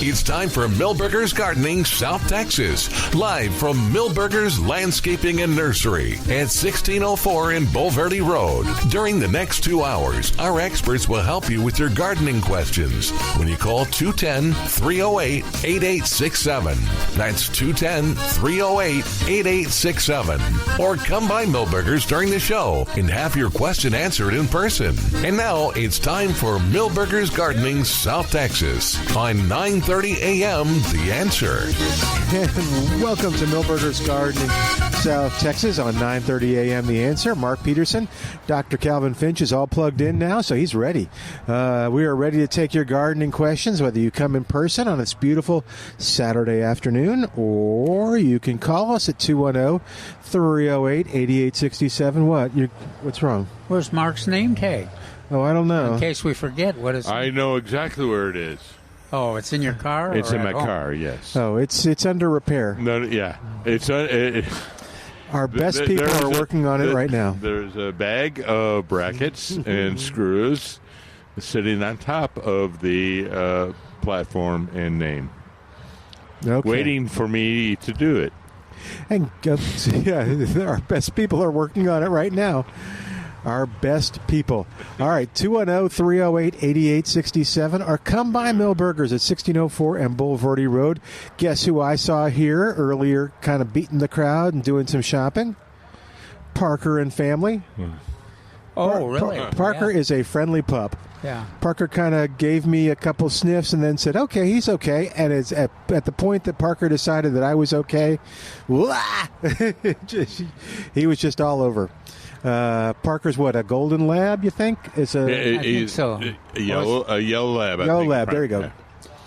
It's time for Milberger's Gardening, South Texas. Live from Milberger's Landscaping and Nursery at 1604 in Bulverde Road. During the next 2 hours, our experts will help you with your gardening questions when you call 210-308-8867. That's 210-308-8867. Or come by Milberger's during the show and have your question answered in person. And now it's time for Milberger's Gardening, South Texas on 9:30 a.m. The Answer. And welcome to Milberger's Gardening, South Texas on 9:30 a.m. The Answer. Mark Peterson, Dr. Calvin Finch is all plugged in now, so he's ready. We are ready to take your gardening questions, whether you come in person on this beautiful Saturday afternoon, or you can call us at 210-308-8867. What's wrong? Where's Mark's name tag? Oh, I don't know. In case we forget, what is it? I know exactly where it is. Oh, it's in your car? It's in my car, yes. Oh, it's under repair. No, yeah. Our best people are working on it right now. There's a bag of brackets and screws sitting on top of the platform and name, waiting for me to do it. And our best people are working on it right now. Our best people. All right, 210-308-8867, or come by Milberger's at 1604 and Bulverde Road. Guess who I saw here earlier, kind of beating the crowd and doing some shopping? Parker and family. Oh, really? Parker is a friendly pup. Yeah. Parker kind of gave me a couple sniffs and then said, okay, he's okay. And it's at the point that Parker decided that I was okay, he was just all over. Parker's what, a golden lab, you think? I think so. A yellow lab. Yellow lab, there you go.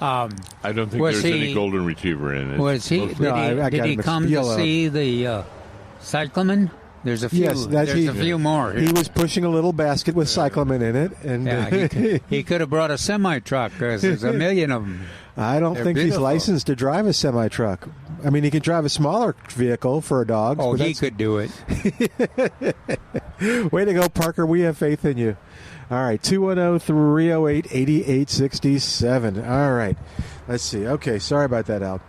I don't think there's any golden retriever in it. Was he? Did he come to see the cyclamen? There's a few. Yes, there's a few more. He was pushing a little basket with cyclamen in it, and he could have brought a semi-truck because there's a million of them. I don't think he's licensed to drive a semi-truck. I mean, he can drive a smaller vehicle for a dog. Oh, he could do it. Way to go, Parker. We have faith in you. All right, 210-308-8867. All right. Let's see. Okay, sorry about that, Al.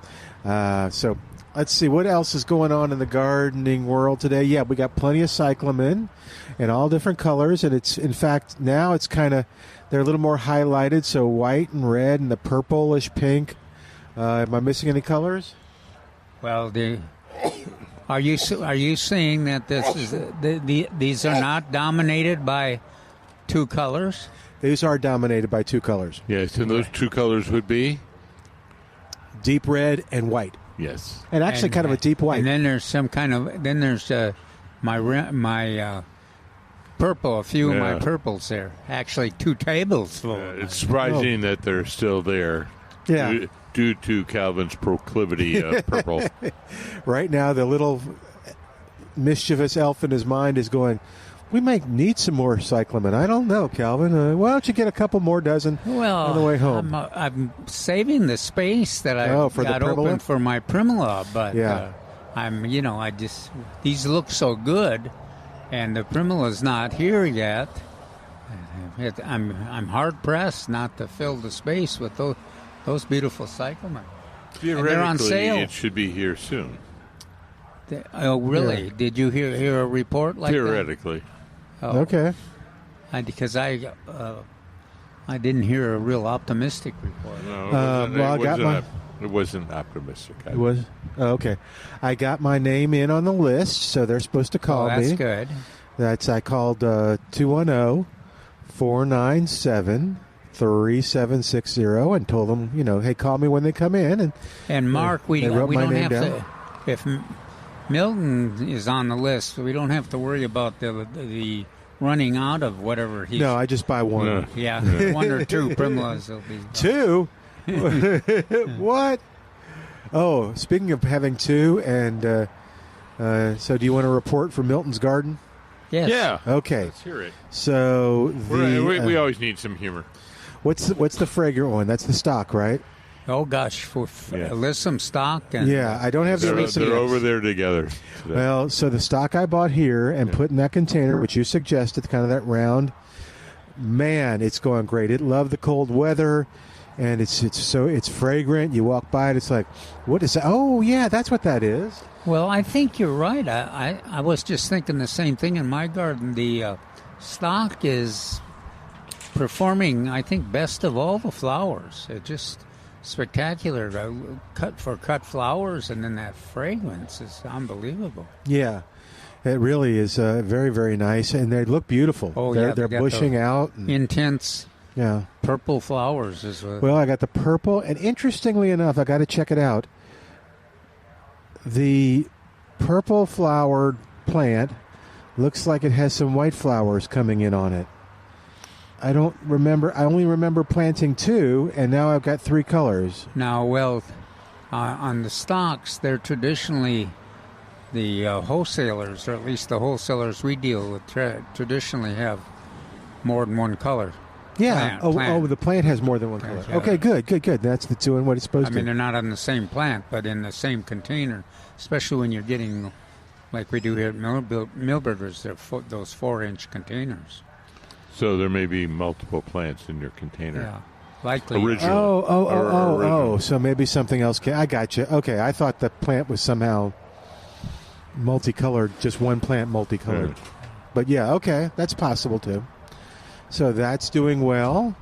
So let's see. What else is going on in the gardening world today? Yeah, we got plenty of cyclamen in all different colors. And it's, in fact, now it's kind of, they're a little more highlighted. So white and red and the purplish pink. Am I missing any colors? Well, are you seeing that this is these are not dominated by two colors? These are dominated by two colors. Yes, and those two colors would be deep red and white. Yes, and actually kind of a deep white. And then there's some kind of my purple. A few of my purples there. Actually, 2 tables full. It's surprising that they're still there. Yeah. Due to Calvin's proclivity of purple. Right now, the little mischievous elf in his mind is going, we might need some more cyclamen. I don't know, Calvin. Why don't you get a couple more dozen on the way home? I'm saving the space that I got open for my primula, but these look so good, and the primula's not here yet. I'm hard-pressed not to fill the space with those beautiful cyclamen. Theoretically, they're on sale. It should be here soon. Oh, really? Yeah. Did you hear a report like Theoretically. that? Oh. Okay. Because I didn't hear a real optimistic report. No, it wasn't optimistic. It was? Oh, okay. I got my name in on the list, so they're supposed to call me. That's good. I called 210-497-3760 and told them, hey, call me when they come in. And Mark, we don't have to. If Milton is on the list, we don't have to worry about the running out of whatever he's... No, I just buy one. Yeah, 1 or 2 primulas will be... 2? What? Oh, speaking of having 2, and so do you want to report for Milton's garden? Yes. Yeah. Okay. Let's hear it. So we always need some humor. What's the fragrant one? That's the stock, right? Oh, gosh. Alyssum stock. And I don't have the Alyssum. They're over there together. Today. Well, so the stock I bought here and put in that container, which you suggested, kind of that round, man, it's going great. It loved the cold weather. and it's fragrant. You walk by it, it's like, what is that? Oh yeah, that's what that is. Well, I think you're right. I was just thinking the same thing in my garden. The stock is performing, I think, best of all the flowers. It's just spectacular. Cut flowers, and then that fragrance is unbelievable. Yeah, it really is very, very nice, and they look beautiful. Oh, they're bushing out. And, intense purple flowers. Well, I got the purple, and interestingly enough, I got to check it out. The purple flowered plant looks like it has some white flowers coming in on it. I don't remember. I only remember planting 2, and now I've got 3 colors. Now, on the stocks, they're traditionally the wholesalers, or at least the wholesalers we deal with, traditionally have more than one color. Yeah. Plant. The plant has more than one color. Yeah. Okay, good. That's doing what it's supposed to. I mean, they're not on the same plant, but in the same container, especially when you're getting, like we do here at Milberger's, those 4-inch containers. So there may be multiple plants in your container. Yeah, likely. Original. Oh. So maybe something else. I got you. Okay, I thought the plant was somehow multicolored, just one plant multicolored. Yeah. But yeah, okay, that's possible too. So that's doing well.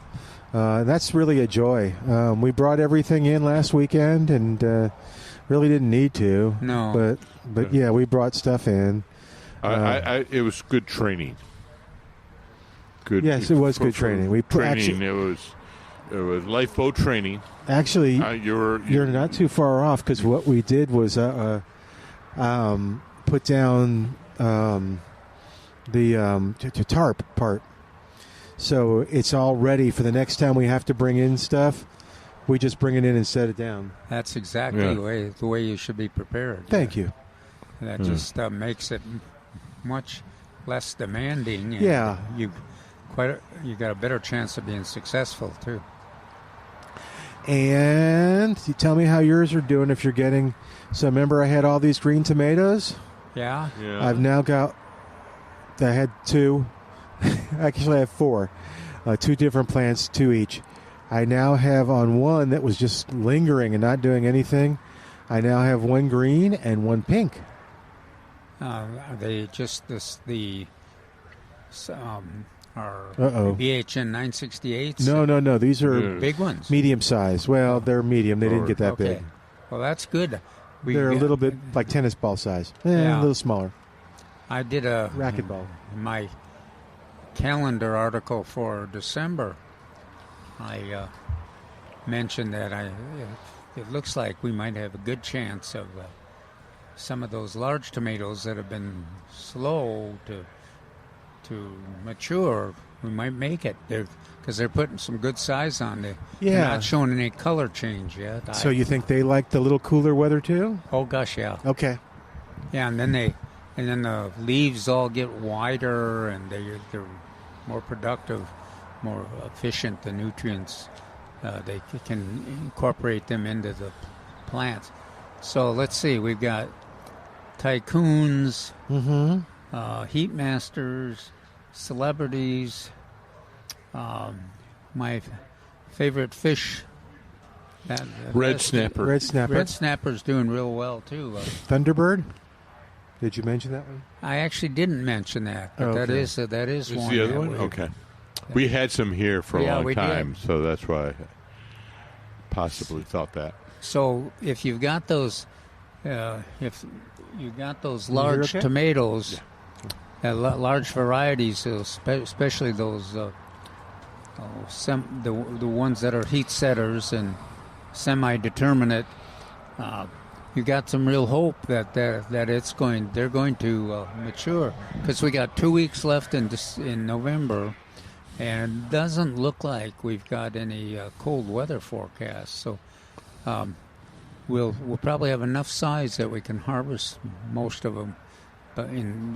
That's really a joy. We brought everything in last weekend and really didn't need to. No. But yeah, we brought stuff in. It was good training. Good. Yes, it was good training. It was lifeboat training. Actually, you're not too far off, because what we did was put down the tarp part. So it's all ready for the next time we have to bring in stuff. We just bring it in and set it down. That's exactly the way you should be prepared. Thank you. That just makes it much less demanding. And yeah. You got a better chance of being successful too. And you tell me how yours are doing if you're getting. So remember, I had all these green tomatoes. Yeah. I've now got. I had 2. Actually, I have 4. 2 different plants, 2 each. I now have on one that was just lingering and not doing anything. I now have 1 green and 1 pink. Are they just are BHN 968s? No. These are big ones. Medium size. Well, they're medium. They didn't get that big. Well, that's good. They're a little bit like tennis ball size. A little smaller. I did a racquetball. My calendar article for December, I mentioned that it looks like we might have a good chance of some of those large tomatoes that have been slow to mature. We might make it because they're putting some good size on it. They're not showing any color change yet. So you think they like the little cooler weather too? Oh gosh, yeah. Okay. Yeah, and then the leaves all get wider, and they're more productive, more efficient. The nutrients they can incorporate them into the plants. So let's see, we've got tycoons, heat masters, celebrities. My favorite fish, red snapper. Red snapper's doing real well too. Thunderbird. Did you mention that one? I actually didn't mention that, but that is one. The other one? Okay. We had some here for a long time, so that's why I possibly thought that. So if you've got those, large tomatoes, large varieties, especially those the ones that are heat setters and semi-determinate. You got some real hope that they're going to mature, because we got 2 weeks left in November, and it doesn't look like we've got any cold weather forecast. So we'll probably have enough size that we can harvest most of them,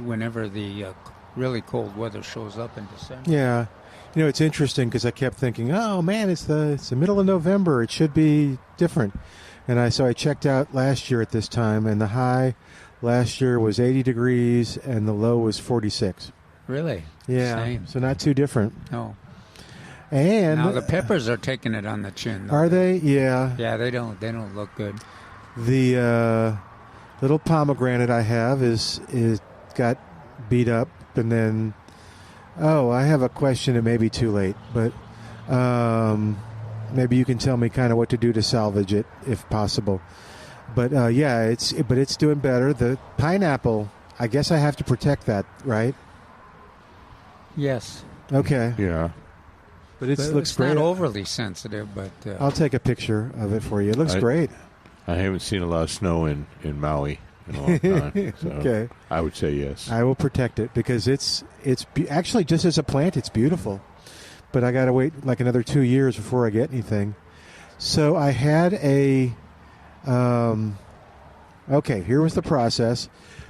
whenever the really cold weather shows up in December. Yeah, it's interesting because I kept thinking, oh man, it's the middle of November. It should be different. And so I checked out last year at this time, and the high last year was 80 degrees, and the low was 46. Really? Yeah. Same. So not too different. No. And now the peppers are taking it on the chin. Are they? Yeah. Yeah, they don't look good. The little pomegranate I have is got beat up, and then I have a question. It may be too late, but maybe you can tell me kind of what to do to salvage it if possible. But it's doing better. The pineapple, I guess I have to protect that, right? Yes. Okay. Yeah. But it looks it's great. not overly sensitive, but I'll take a picture of it for you. It looks great. I haven't seen a lot of snow in Maui in a long time. So okay. I would say yes. I will protect it because it's actually, just as a plant, it's beautiful. But I got to wait like another 2 years before I get anything. So I had a okay, here was the process.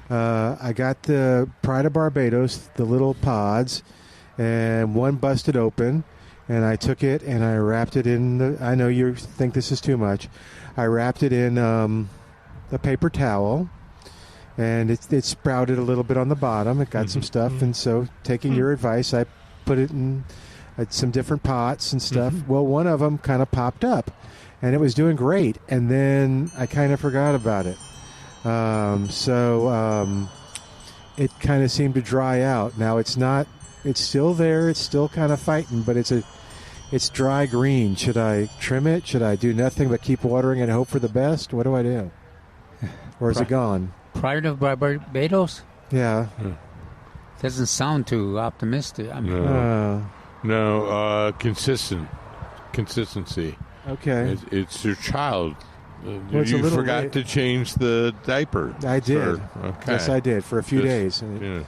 I got the Pride of Barbados, the little pods, and one busted open. And I took it and I wrapped it in I know you think this is too much. I wrapped it in a paper towel, and it sprouted a little bit on the bottom. It got some stuff, and so taking your advice, I put it in some different pots and stuff. Well, one of them kind of popped up, and it was doing great, and then I kind of forgot about it. It kind of seemed to dry out. Now it's still there. It's still kind of fighting, but it's dry green. Should I trim it? Should I do nothing but keep watering and hope for the best? What do I do? Or is it gone? Pride of Barbados? Yeah. Doesn't sound too optimistic. I mean, consistency. Okay. It's your child. Well, you forgot to change the diaper. I did. Okay. Yes, I did for a few days. And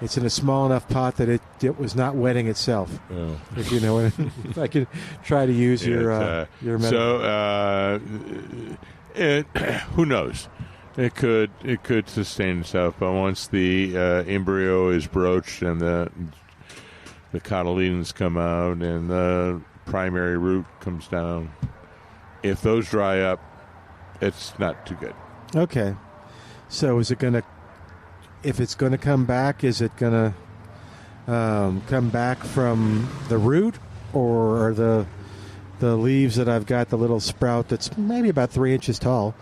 it's in a small enough pot that it was not wetting itself. Oh. If you know what if I could try to use your metaphor. So who knows? It could sustain itself, but once the embryo is broached and the cotyledons come out and the primary root comes down, if those dry up, it's not too good. Okay. So is it going to, if it's going to come back, is it going to come back from the root, or are the leaves that I've got, the little sprout that's maybe about 3 inches tall,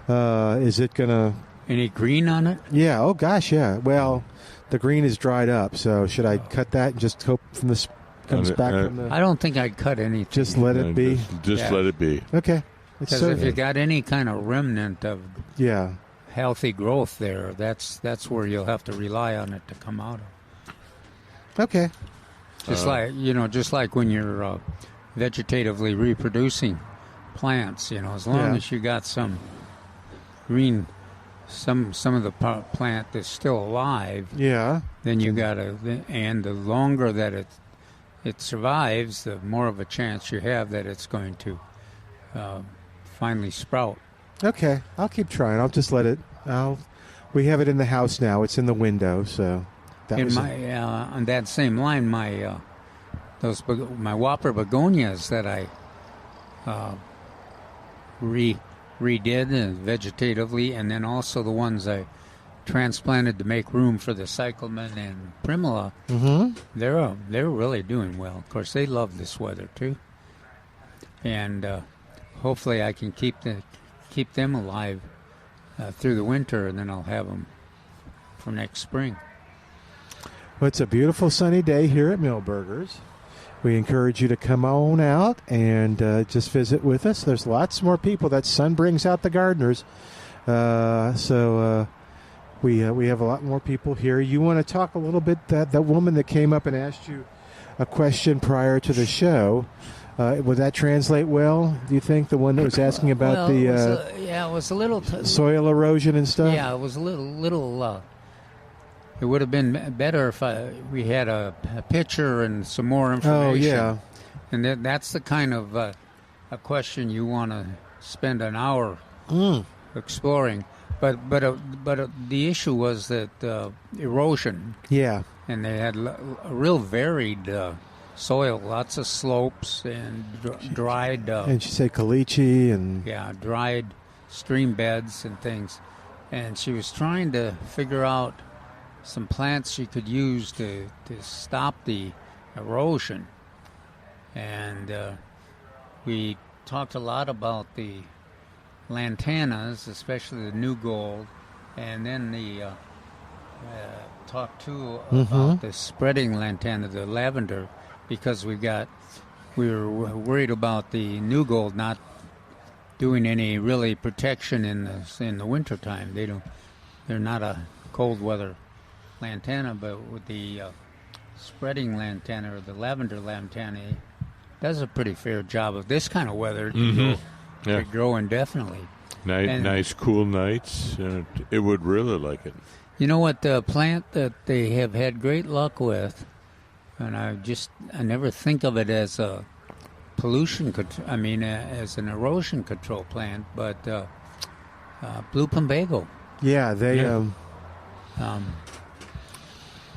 is it going to... Any green on it? Yeah. Oh, gosh, yeah. Well, the green is dried up, so should I cut that and just hope from this comes back from the... I don't think I'd cut anything. Just let it be? Just let it be. Okay. Because if you got any kind of remnant of healthy growth there, that's where you'll have to rely on it to come out of. Okay. Just like when you're vegetatively reproducing plants, as long as you got some green, some of the plant that's still alive, then you got to, and the longer that it survives, the more of a chance you have that it's going to finally sprout. Okay, I'll keep trying. I'll just let it. We have it in the house now. It's in the window, so that was on that same line. My Whopper begonias that I redid vegetatively, and then also the ones I transplanted to make room for the cyclamen and primula. Mm-hmm. They're really doing well. Of course, they love this weather too, and hopefully I can keep them alive through the winter, and then I'll have them for next spring. Well, it's a beautiful sunny day here at Millburgers. We encourage you to come on out and just visit with us. There's lots more people. That sun brings out the gardeners. So we have a lot more people here. You want to talk a little bit, that woman that came up and asked you a question prior to the show, would that translate well, do you think, the one that was asking about it was a little soil erosion and stuff? Yeah, it was a little it would have been better if we had a picture and some more information. Oh, yeah. And that's the kind of a question you want to spend an hour exploring. But the issue was that erosion. Yeah. And they had a real varied soil, lots of slopes and dried. And she said caliche and... Yeah, dried stream beds and things. And she was trying to figure out some plants she could use to stop the erosion. And we talked a lot about the lantanas, especially the new gold, and then talked too about the spreading lantana, the lavender, because we were worried about the new gold not doing any really protection in the wintertime. They're not a cold weather lantana, but with the spreading lantana or the lavender lantana, does a pretty fair job of this kind of weather to grow indefinitely. Nice cool nights. It would really like it. You know what, the plant that they have had great luck with, and I never think of it as a pollution, as an erosion control plant, but blue plumbago. Yeah, they.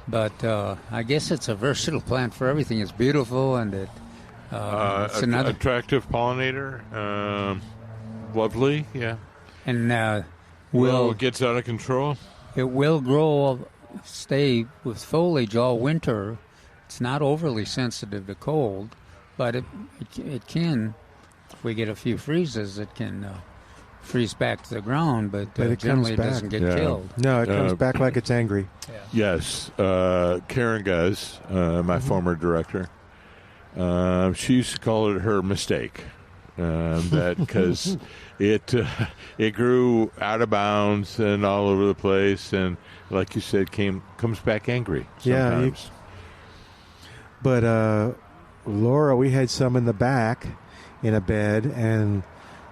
But I guess it's a versatile plant for everything. It's beautiful, and it's another attractive pollinator. Lovely, yeah. And it gets out of control. It will stay with foliage all winter. It's not overly sensitive to cold, but it can. If we get a few freezes, it can freeze back to the ground, but it generally it comes back. doesn't get killed. No, it comes back like it's angry. Yeah. Yes. Karen Guz, my former director, she used to call it her mistake. That because it grew out of bounds and all over the place, and like you said, comes back angry sometimes. But Laura, we had some in the back in a bed, and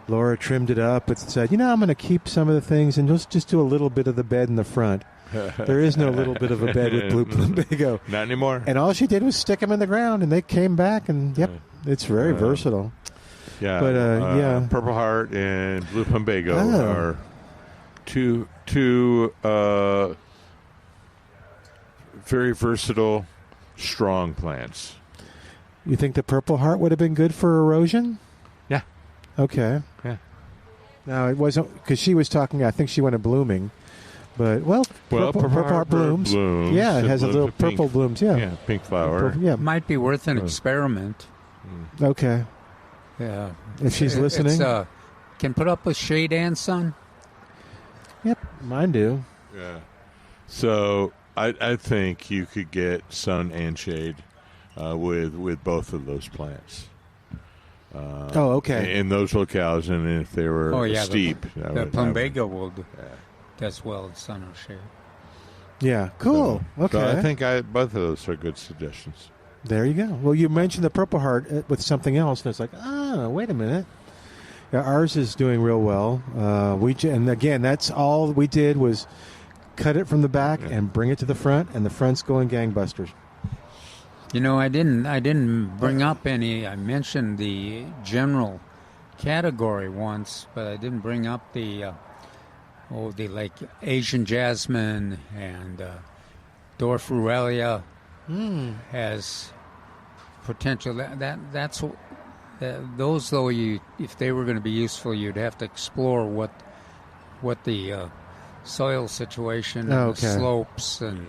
Laura trimmed it up and said, I'm going to keep some of the things and just do a little bit of the bed in the front. There is no little bit of a bed with blue plumbago. Not anymore. And all she did was stick them in the ground, and they came back, and it's very versatile. Yeah, but Purple Heart and blue plumbago are two very versatile, strong plants. You think the Purple Heart would have been good for erosion? Yeah. Okay. Yeah. Now, it wasn't because she was talking, I think she wanted blooming. But, Purple Heart blooms. Yeah, it has a little purple blooms, Yeah, pink flower. Purple, Might be worth an experiment. Okay. Yeah. If she's listening. Can put up with shade and sun? Yep, mine do. Yeah. So I think you could get sun and shade with both of those plants. Okay. In those locales, and if they were steep. The plumbago does well in sun or shade. Yeah, cool. Okay. So I think both of those are good suggestions. There you go. Well, you mentioned the Purple Heart with something else, and it's like, wait a minute. Yeah, ours is doing real well. And again, that's all we did was cut it from the back and bring it to the front, and the front's going gangbusters. I didn't bring up any. I mentioned the general category once, but I didn't bring up the like Asian jasmine and Dwarf Ruellia has potential. That's those though. If they were going to be useful, you'd have to explore what the soil situation and the slopes and.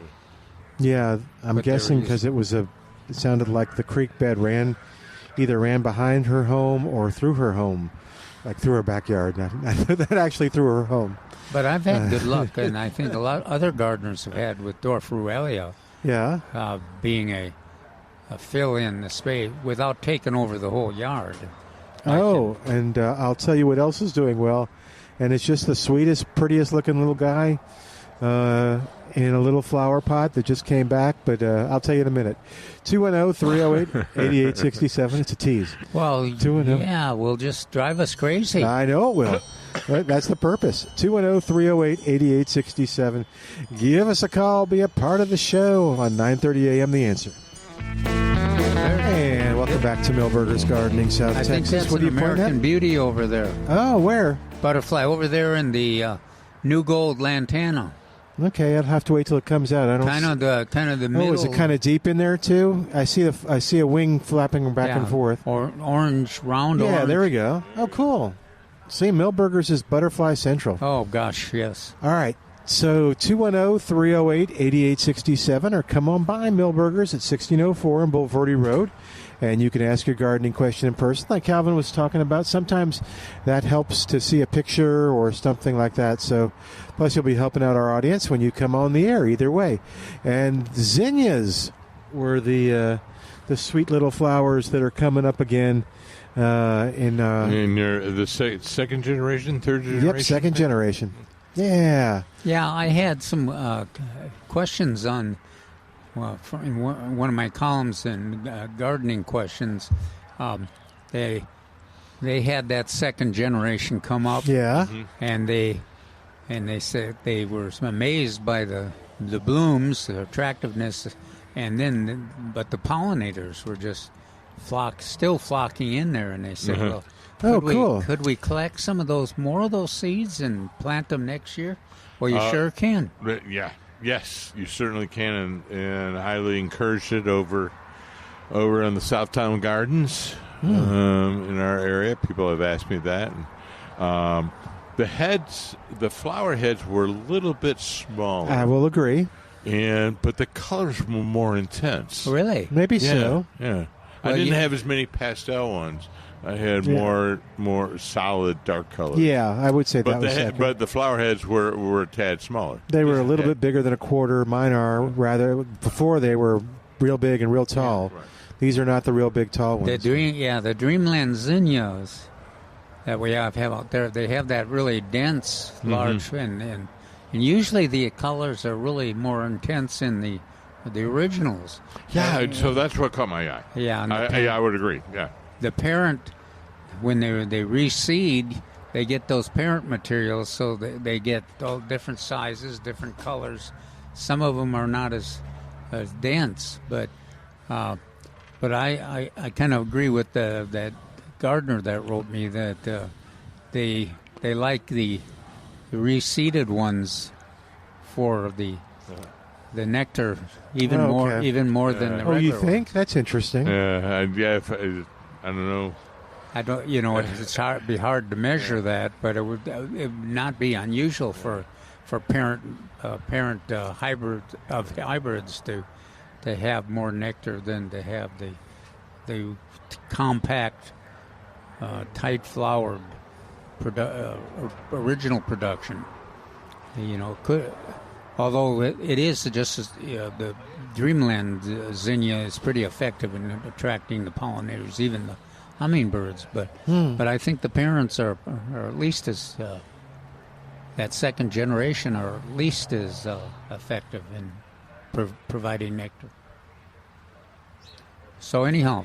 Yeah, I'm guessing because it sounded like the creek bed ran behind her home or through her home, like through her backyard. Not actually through her home. But I've had good luck, and I think a lot of other gardeners have had with Dwarf Ruellia. Yeah. Being a fill in the space without taking over the whole yard. And I'll tell you what else is doing well, and it's just the sweetest, prettiest looking little guy in a little flower pot that just came back, but I'll tell you in a minute. 210-308-8867. It's a tease. Well, will just drive us crazy. I know it will. That's the purpose. 210-308-8867. Give us a call. Be a part of the show on 9:30 a.m. The Answer. And welcome back to Milberger's Gardening, South Texas. I think that's an American Beauty over there. Oh, where? Butterfly over there in the New Gold Lantana. Okay, I'll have to wait till it comes out. I don't kind of the middle. Oh, is it kind of deep in there too? I see a wing flapping back and forth. Or orange, round orange. Yeah, there we go. Oh, cool. See, Milberger's is Butterfly Central. Oh gosh, yes. All right, So 210-308-8867 or come on by Millburgers at 1604 on Bulverde Road, and you can ask your gardening question in person like Calvin was talking about. Sometimes that helps to see a picture or something like that. So plus you'll be helping out our audience when you come on the air either way. And zinnias were the sweet little flowers that are coming up again in the second generation, third generation? Yep, second generation. Yeah. Yeah, I had some questions on in one of my columns in gardening questions. They had that second generation come up. Yeah. And they said they were amazed by the blooms, the attractiveness, but the pollinators were just still flocking in there, and they said, well, cool. Could we collect more of those seeds and plant them next year? Well, you sure can. Yeah. Yes, you certainly can, and I highly encourage it over in the Southtown Gardens in our area. People have asked me that. And, the flower heads were a little bit smaller. I will agree. But the colors were more intense. Really? Maybe so. Yeah. Well, I didn't have as many pastel ones. I had more solid dark colors. Yeah, I would say that was second. But the flower heads were a tad smaller. They were a little bit bigger than a quarter. Mine are before they were real big and real tall. Yeah, right. These are not the real big tall ones. The Dreamland zinnias that we have out there, they have that really dense, large, and usually the colors are really more intense in the originals. Yeah, so that's what caught my eye. Yeah, I would agree. Yeah. The parent, when they reseed, they get those parent materials, so they get all different sizes, different colors. Some of them are not as dense, but I kind of agree with that gardener that wrote me that they like the reseeded ones for the nectar even more than the regular. Oh, you think? ones. That's interesting. I don't know. I don't. It'd be hard to measure that, but it would not be unusual for parent hybrids to have more nectar than to have the compact, tight flowered original production. Although it is just the Dreamland zinnia is pretty effective in attracting the pollinators, even the hummingbirds. But I think the parents are at least as that second generation are at least as effective in providing nectar. So anyhow,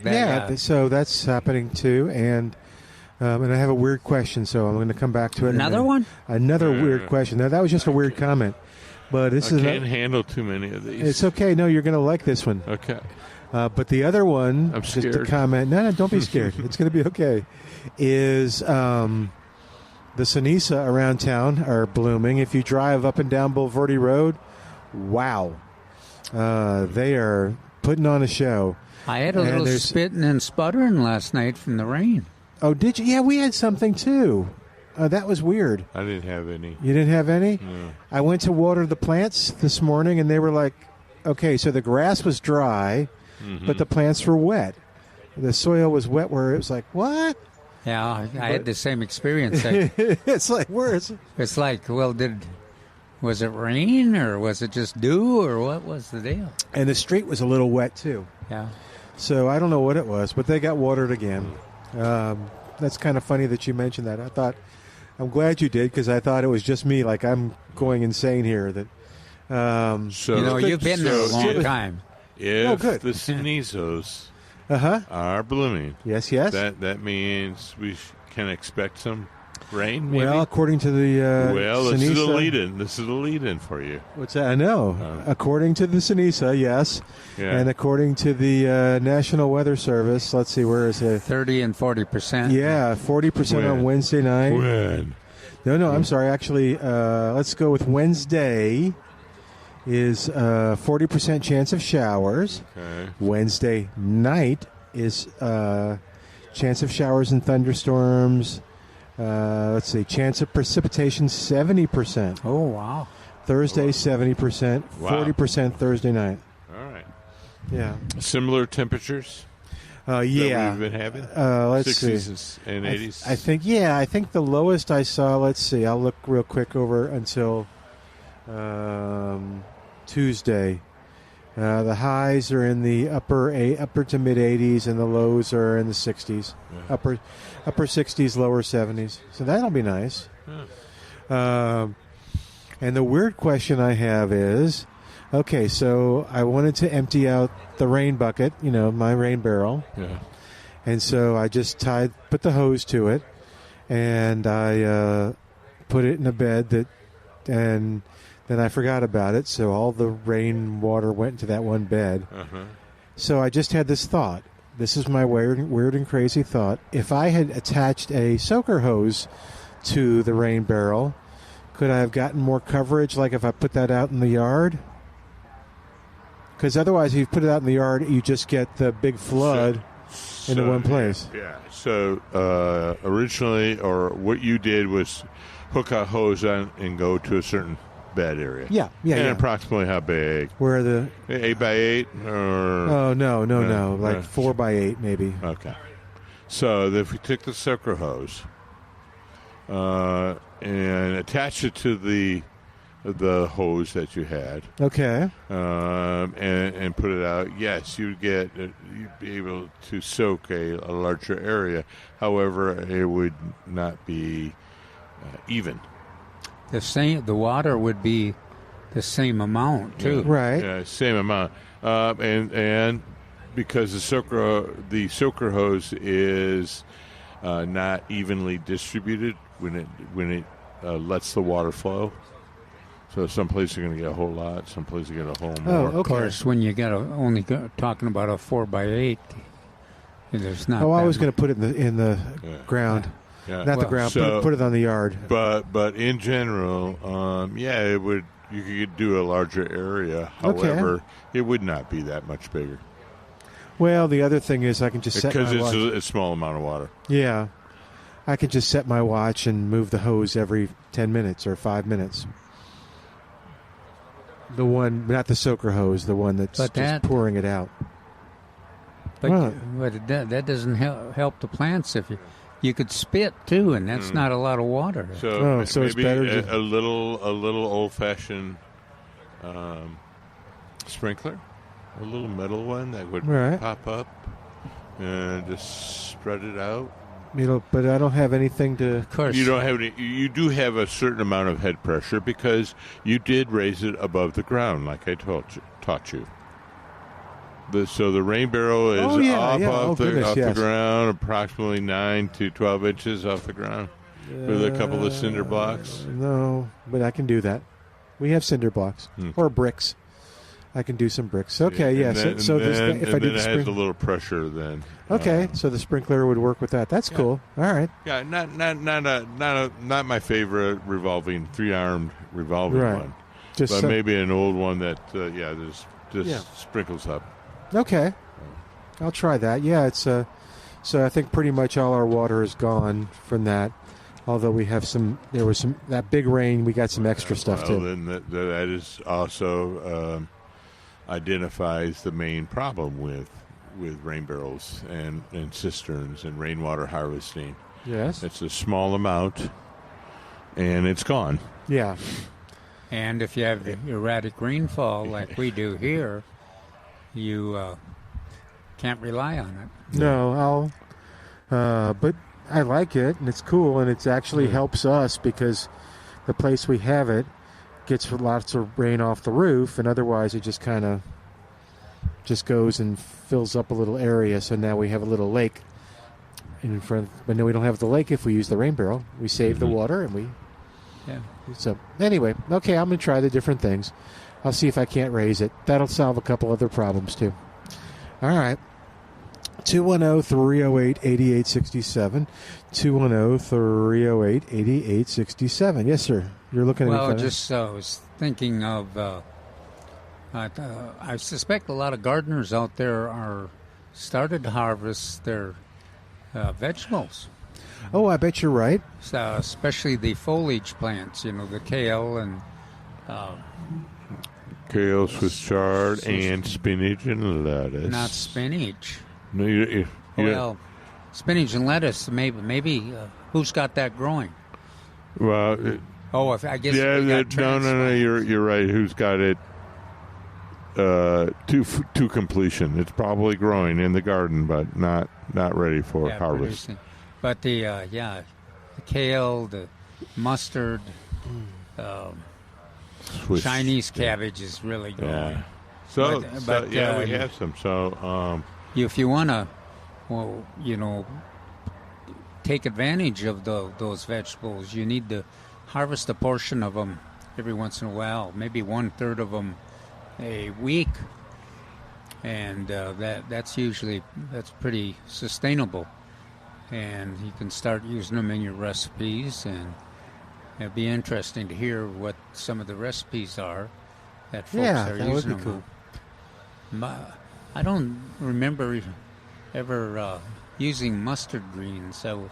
so that's happening too, and I have a weird question, so I'm going to come back to it. Another one? Another weird question. Now, that was just a weird comment. But I can't handle too many of these. It's okay. No, you're going to like this one. Okay. But the other one, I'm just scared. a comment. No, don't be scared. It's going to be okay. Is the Sinisa around town are blooming. If you drive up and down Bulverde Road, wow. They are putting on a show. I had a little spitting and sputtering last night from the rain. Oh, did you? Yeah, we had something too. That was weird. I didn't have any. You didn't have any? No. I went to water the plants this morning, and they were like, okay, so the grass was dry, but the plants were wet. The soil was wet where it was like, what? Yeah, I had the same experience. It's like, where is it? It's like, well, was it rain or was it just dew or what was the deal? And the street was a little wet, too. Yeah. So I don't know what it was, but they got watered again. That's kind of funny that you mentioned that. I'm glad you did, because I thought it was just me, like I'm going insane here. That you've been there a long time. If good. the Sinizos are blooming, yes, that means we can expect some rain. Maybe? Well, according to the this is a Sinisa, lead-in. This is a lead-in for you. What's that? I know. According to the Sinisa, yes, and according to the National Weather Service, let's see, where is it? 30 and 40%. Yeah, 40% on Wednesday night. When? No, I'm sorry. Actually, let's go with Wednesday. Is 40% chance of showers. Okay. Wednesday night is chance of showers and thunderstorms. Let's see, chance of precipitation 70%. Oh, wow. Thursday 70%, Wow. 40% Thursday night. All right. Yeah. Similar temperatures Yeah. that we've been having? Let's 60s see. and 80s? I think the lowest I saw, let's see, I'll look real quick over until Tuesday. The highs are in the upper to mid 80s, and the lows are in the 60s. Yeah. Upper 60s, lower 70s. So that'll be nice. Yeah. And the weird question I have is, okay, so I wanted to empty out the rain bucket, my rain barrel. Yeah. And so I just put the hose to it, and I put it in a bed and then I forgot about it. So all the rain water went into that one bed. Uh-huh. So I just had this thought. This is my weird and crazy thought. If I had attached a soaker hose to the rain barrel, could I have gotten more coverage, like if I put that out in the yard? Because otherwise, if you put it out in the yard, you just get the big flood into one place. Yeah. So originally, or what you did was hook a hose on and go to a certain bed area. Yeah. And approximately how big? Where the 8x8 or? Oh no, like 4x8 maybe. Okay. So if we took the soaker hose and attach it to the hose that you had, Okay. and put it out, yes, you'd be able to soak a larger area. However, it would not be even. The water would be the same amount too. Right. Yeah, same amount. And because the soaker hose is not evenly distributed when it lets the water flow. So some places are going to get a whole lot, some places are going to get a whole more. Okay. Of course, when you got talking about a 4x8, there's not. Oh, I that was going to put it in the ground. Yeah. Not the ground. So, put it on the yard. But in general, it would. You could do a larger area. However, it would not be that much bigger. Well, the other thing is I can just set my watch. Because it's a small amount of water. Yeah. I can just set my watch and move the hose every 10 minutes or 5 minutes. The one, not the soaker hose, the one that's just pouring it out. But that doesn't help the plants if you could spit too, and that's not a lot of water. So, so maybe it's better a little old-fashioned sprinkler, a little metal one that would pop up and just spread it out. But I don't have anything to. Of course, you don't have any. You do have a certain amount of head pressure because you did raise it above the ground, like I taught you. So the rain barrel is off the ground, approximately 9 to 12 inches off the ground, with a couple of cinder blocks. No, but I can do that. We have cinder blocks or bricks. I can do some bricks. Okay, if I do the it has a little pressure, then so the sprinkler would work with that. That's cool. All right. Yeah, not my favorite three-armed revolving one, but maybe an old one that just sprinkles up. Okay, I'll try that. Yeah, it's so I think pretty much all our water is gone from that. Although we have there was that big rain, we got some extra stuff too. Then that is also identifies the main problem with rain barrels and cisterns and rainwater harvesting. Yes, it's a small amount, and it's gone. Yeah, and if you have erratic rainfall like we do here, you can't rely on it. No, but I like it, and it's cool, and it actually helps us because the place we have it gets lots of rain off the roof, and otherwise it just kind of just goes and fills up a little area. So now we have a little lake in front. But no, we don't have the lake if we use the rain barrel. We save the water, and we. Yeah. So anyway, okay, I'm going to try the different things. I'll see if I can't raise it. That'll solve a couple other problems too. All right. 210-308-8867. 210-308-8867. Yes, sir. You're looking at me. Well, just I was thinking of. I suspect a lot of gardeners out there are started to harvest their vegetables. Oh, I bet you're right. Especially the foliage plants. The kale and Kale, Swiss chard, and spinach and lettuce. Not spinach. No, you Well, spinach and lettuce, maybe who's got that growing? well, I guess yeah. we got No. You're right. Who's got it to completion? It's probably growing in the garden, but not ready for harvest. Producing. But the kale, the mustard, Swiss, Chinese cabbage is really growing. Yeah. So, But, we have some. So, If you want to, take advantage of those vegetables, you need to harvest a portion of them every once in a while, maybe 1/3 of them a week, and that's pretty sustainable, and you can start using them in your recipes, and it'd be interesting to hear what some of the recipes are that folks are that using would be them cool. on. I don't remember ever using mustard greens. So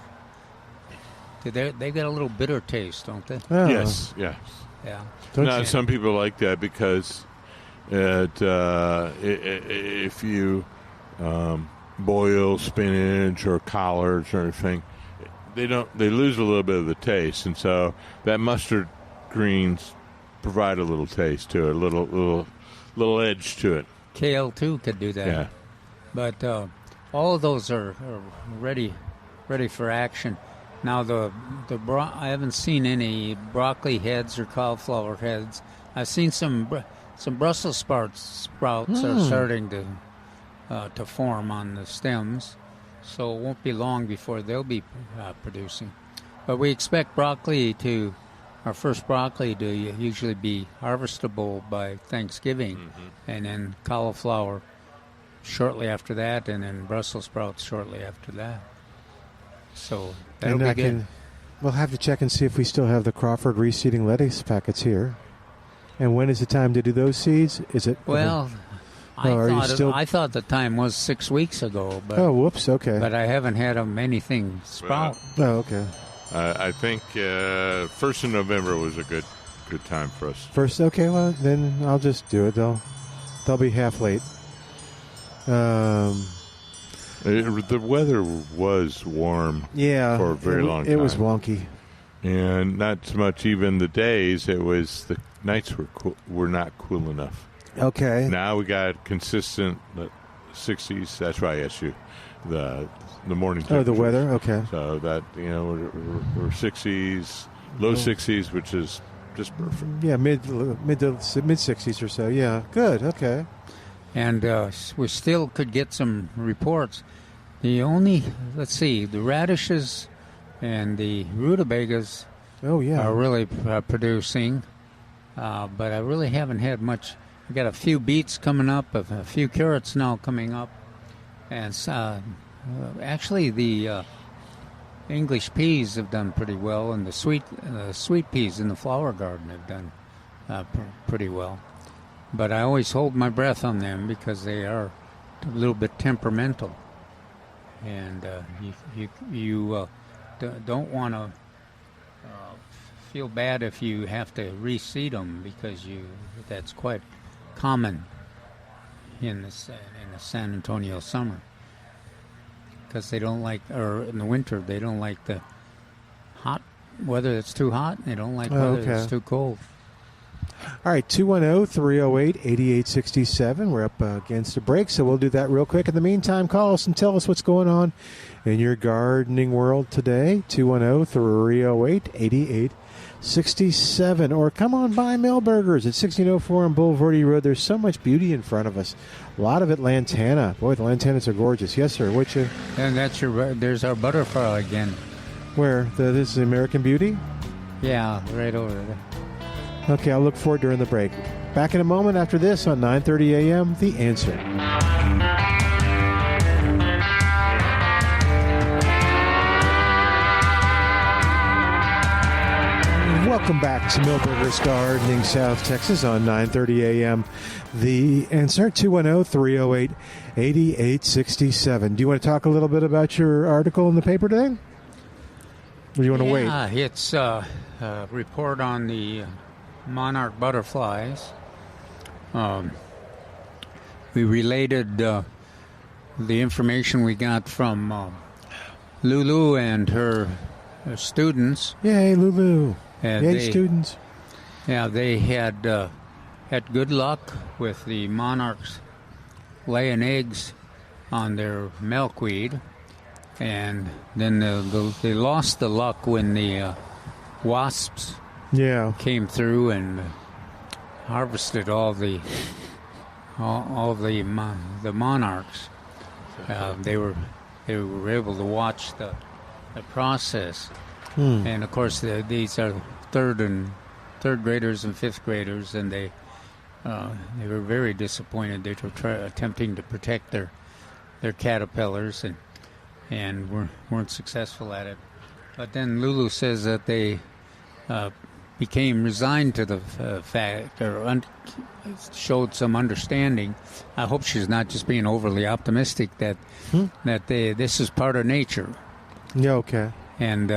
they got a little bitter taste, don't they? Oh. yes. Yeah. Some people like that because if you boil spinach or collards or anything, they lose a little bit of the taste, and so that mustard greens provide a little taste to it, a little edge to it. Kale too could do that. Yeah. But all of those are ready for action. Now I haven't seen any broccoli heads or cauliflower heads. I've seen some Brussels sprouts are starting to form on the stems, so it won't be long before they'll be producing. But we expect our first broccoli to usually be harvestable by Thanksgiving, and then cauliflower shortly after that, and then Brussels sprouts shortly after that. So that'll be good. We'll have to check and see if we still have the Crawford reseeding lettuce packets here. And when is the time to do those seeds? Is it? Well, I thought the time was 6 weeks ago. But, oh, whoops. Okay. But I haven't had anything sprout. Oh, okay. I think 1st of November was a good time for us. First, okay. Well, then I'll just do it. They'll be half late. The weather was warm. Yeah, for a very long time. It was wonky, and not so much even the days. It was the nights were not cool enough. Okay. Now we got consistent 60s. That's why I asked you the morning temperature. Oh, the weather. Okay. So that we're 60s, low 60s, which is just perfect. Yeah, mid 60s or so. Yeah, good. Okay. And we still could get some reports. The radishes and the rutabagas are really producing, but I really haven't had much. I got a few beets coming up, a few carrots now coming up, and actually the English peas have done pretty well, and the sweet peas in the flower garden have done pretty well. But I always hold my breath on them because they are a little bit temperamental, and you don't want to feel bad if you have to reseed them, because that's quite common in the San Antonio summer, because they don't like, or in the winter they don't like the hot weather that's too hot, and they don't like weather that's too cold. All right, 210-308-8867. We're up against a break, so we'll do that real quick. In the meantime, call us and tell us what's going on in your gardening world today. 210-308-8867. Or come on by Millburgers at 1604 on Boulevardy Road. There's so much beauty in front of us. A lot of it lantana. Boy, the lantanas are gorgeous. Yes, sir. And there's our butterfly again. Where? This is American Beauty? Yeah, right over there. Okay, I'll look forward during the break. Back in a moment after this on 9:30 a.m., The Answer. Welcome back to Millburgers Gardening, South Texas on 9:30 a.m. The Answer, 210-308-8867. Do you want to talk a little bit about your article in the paper today? Or do you want to wait? Yeah, it's a report on the monarch butterflies. We related the information we got from Lulu and her students. Yay, Lulu. Yay, students. Yeah, they had good luck with the monarchs laying eggs on their milkweed, and then they lost the luck when the wasps came through and harvested all the monarchs. They were able to watch the process, and of course these are third graders and fifth graders, and they were very disappointed. They were attempting to protect their caterpillars and weren't successful at it. But then Lulu says that they became resigned to the fact, or showed some understanding. I hope she's not just being overly optimistic that this is part of nature. Yeah, okay. And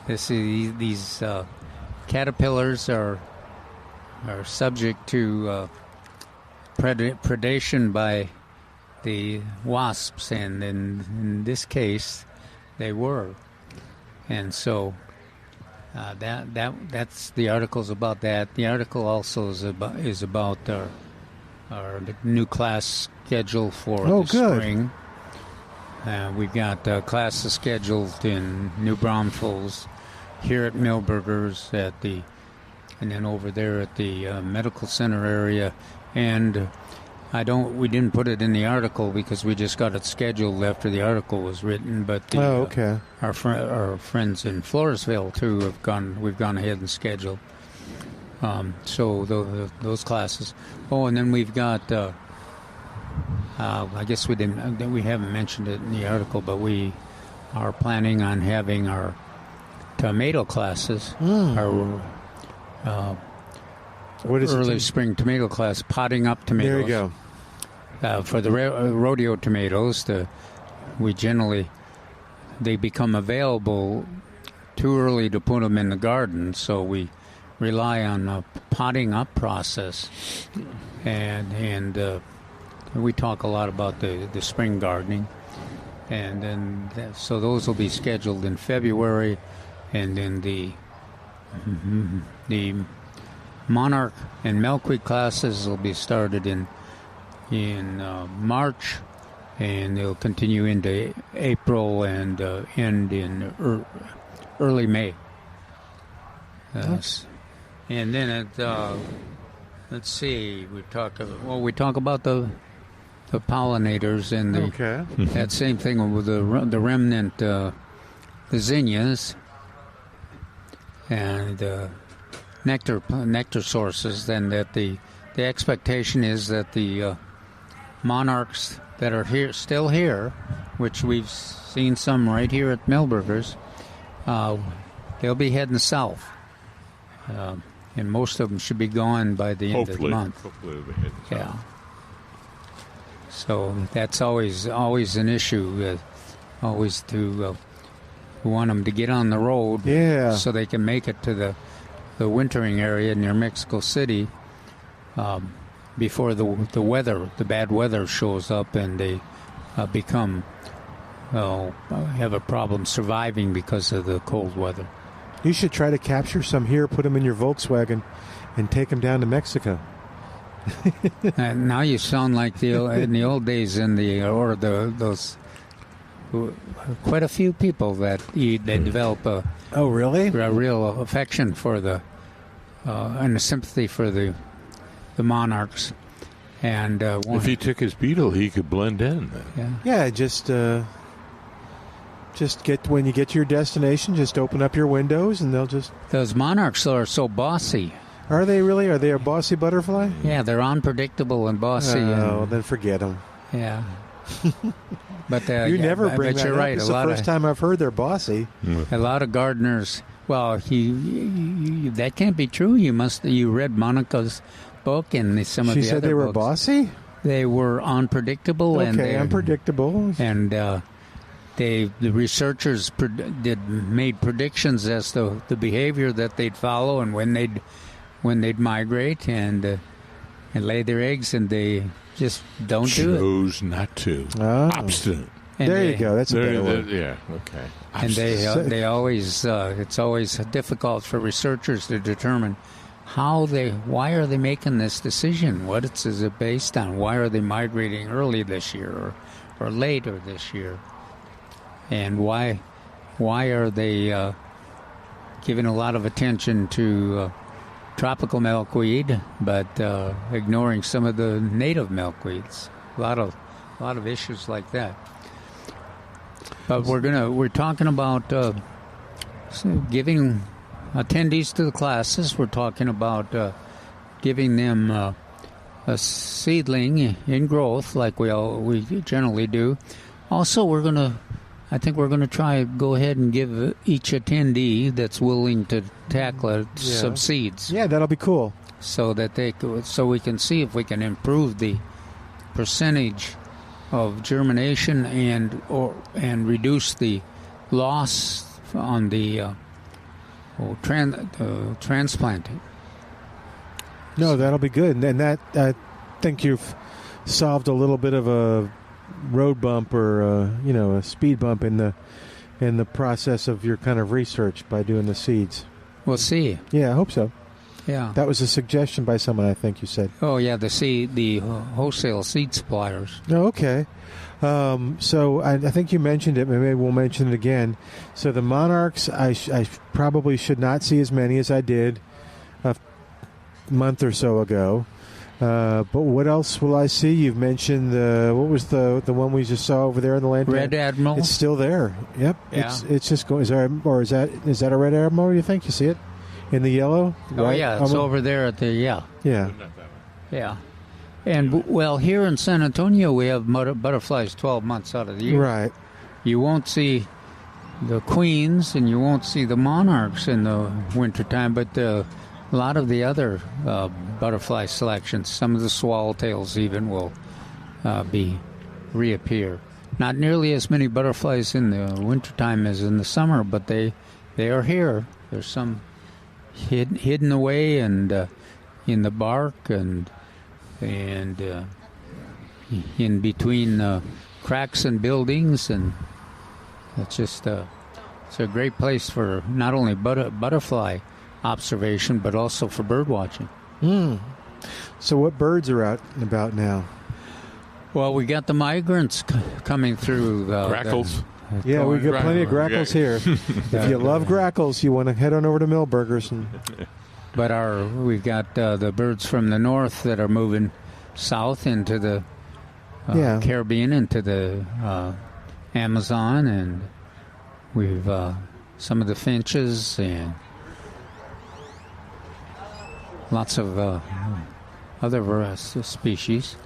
these caterpillars are subject to predation by the wasps, and in this case, they were. And so that's the article's about that. The article also is about our new class schedule for the spring. We've got classes scheduled in New Braunfels, here at Milberger's, and then over there at the medical center area. And we didn't put it in the article because we just got it scheduled after the article was written. But our friends in Floresville too we've gone ahead and scheduled. So those classes. Oh, and then we've got. I guess we haven't mentioned it in the article, but we are planning on having our tomato classes. What is early spring tomato class, potting up tomatoes. There you go. For the rodeo tomatoes, they become available too early to put them in the garden, so we rely on a potting up process, and we talk a lot about the spring gardening, and then so those will be scheduled in February, and then the monarch and milkweed classes will be started in March, and they'll continue into April and end in early May. And then let's see, we talk about the pollinators and that same thing with the remnant the zinnias and nectar sources. Then that the expectation is that the monarchs that are still here, which we've seen some right here at Milberger's, they'll be heading south, and most of them should be gone by the end of the month. Hopefully they'll be heading south. Yeah. So that's always an issue. Always to want them to get on the road, so they can make it to the wintering area near Mexico City before the bad weather shows up, and they have a problem surviving because of the cold weather. You should try to capture some here, put them in your Volkswagen, and take them down to Mexico. Now you sound like in the old days those quite a few people that develop a real affection for and a sympathy for the monarchs. And if he took his beetle, he could blend in. Just when you get to your destination, just open up your windows and those monarchs are so bossy. Are they really? Are they a bossy butterfly? Yeah, they're unpredictable and bossy. Oh, then forget them. Yeah. But you never bring that you're up. right. It's the first time I've heard they're bossy. A lot of gardeners. Well, that can't be true. You read Monica's book and some of the other books. She said they were bossy? They were unpredictable. Okay, unpredictable. And the researchers made predictions as to the behavior that they'd follow and when when they'd migrate and lay their eggs, and they just don't do it. Chose not to. Oh. Obstinate. And There they- you go. That's a better word. Yeah, okay. And they always it's always difficult for researchers to determine why are they making this decision? What is it based on? Why are they migrating early this year or later this year? And why are they giving a lot of attention to tropical milkweed, but ignoring some of the native milkweeds? A lot of issues like that. But we're talking about giving attendees to the classes. We're talking about giving them a seedling in growth, like we generally do. Also, I think we're gonna go ahead and give each attendee that's willing to tackle it some seeds. Yeah, that'll be cool. So that so we can see if we can improve the percentage of germination and reduce the loss on the transplanting. No, that'll be good. And that, I think you've solved a little bit of a road bump or a speed bump in the process of your kind of research by doing the seeds. We'll see. Yeah, I hope so. Yeah. That was a suggestion by someone, I think you said. Oh yeah, the wholesale seed suppliers. Oh, okay. So I think you mentioned it, but maybe we'll mention it again. So the monarchs, I probably should not see as many as I did a month or so ago. But what else will I see? You've mentioned what was the one we just saw over there in the land? Red Admiral. It's still there. Yep. Yeah. It's just going. Is that a Red Admiral? You think you see it in the yellow? Oh right? yeah, it's over there at the Yeah. yeah. And well, here in San Antonio, we have butterflies 12 months out of the year. Right. You won't see the queens and you won't see the monarchs in the wintertime, but a lot of the other butterfly selections, some of the swallowtails even will reappear. Not nearly as many butterflies in the wintertime as in the summer, but they are here. There's some hidden away and in the bark and in between cracks in buildings, and it's just it's a great place for not only butterfly observation but also for bird watching. So what birds are out and about now? Well, we got the migrants coming through. Grackles. Yeah, we got plenty of grackles here. If you love grackles, you want to head on over to Millburgers. But we've got the birds from the north that are moving south into the Caribbean, into the Amazon, and we've some of the finches and lots of other species.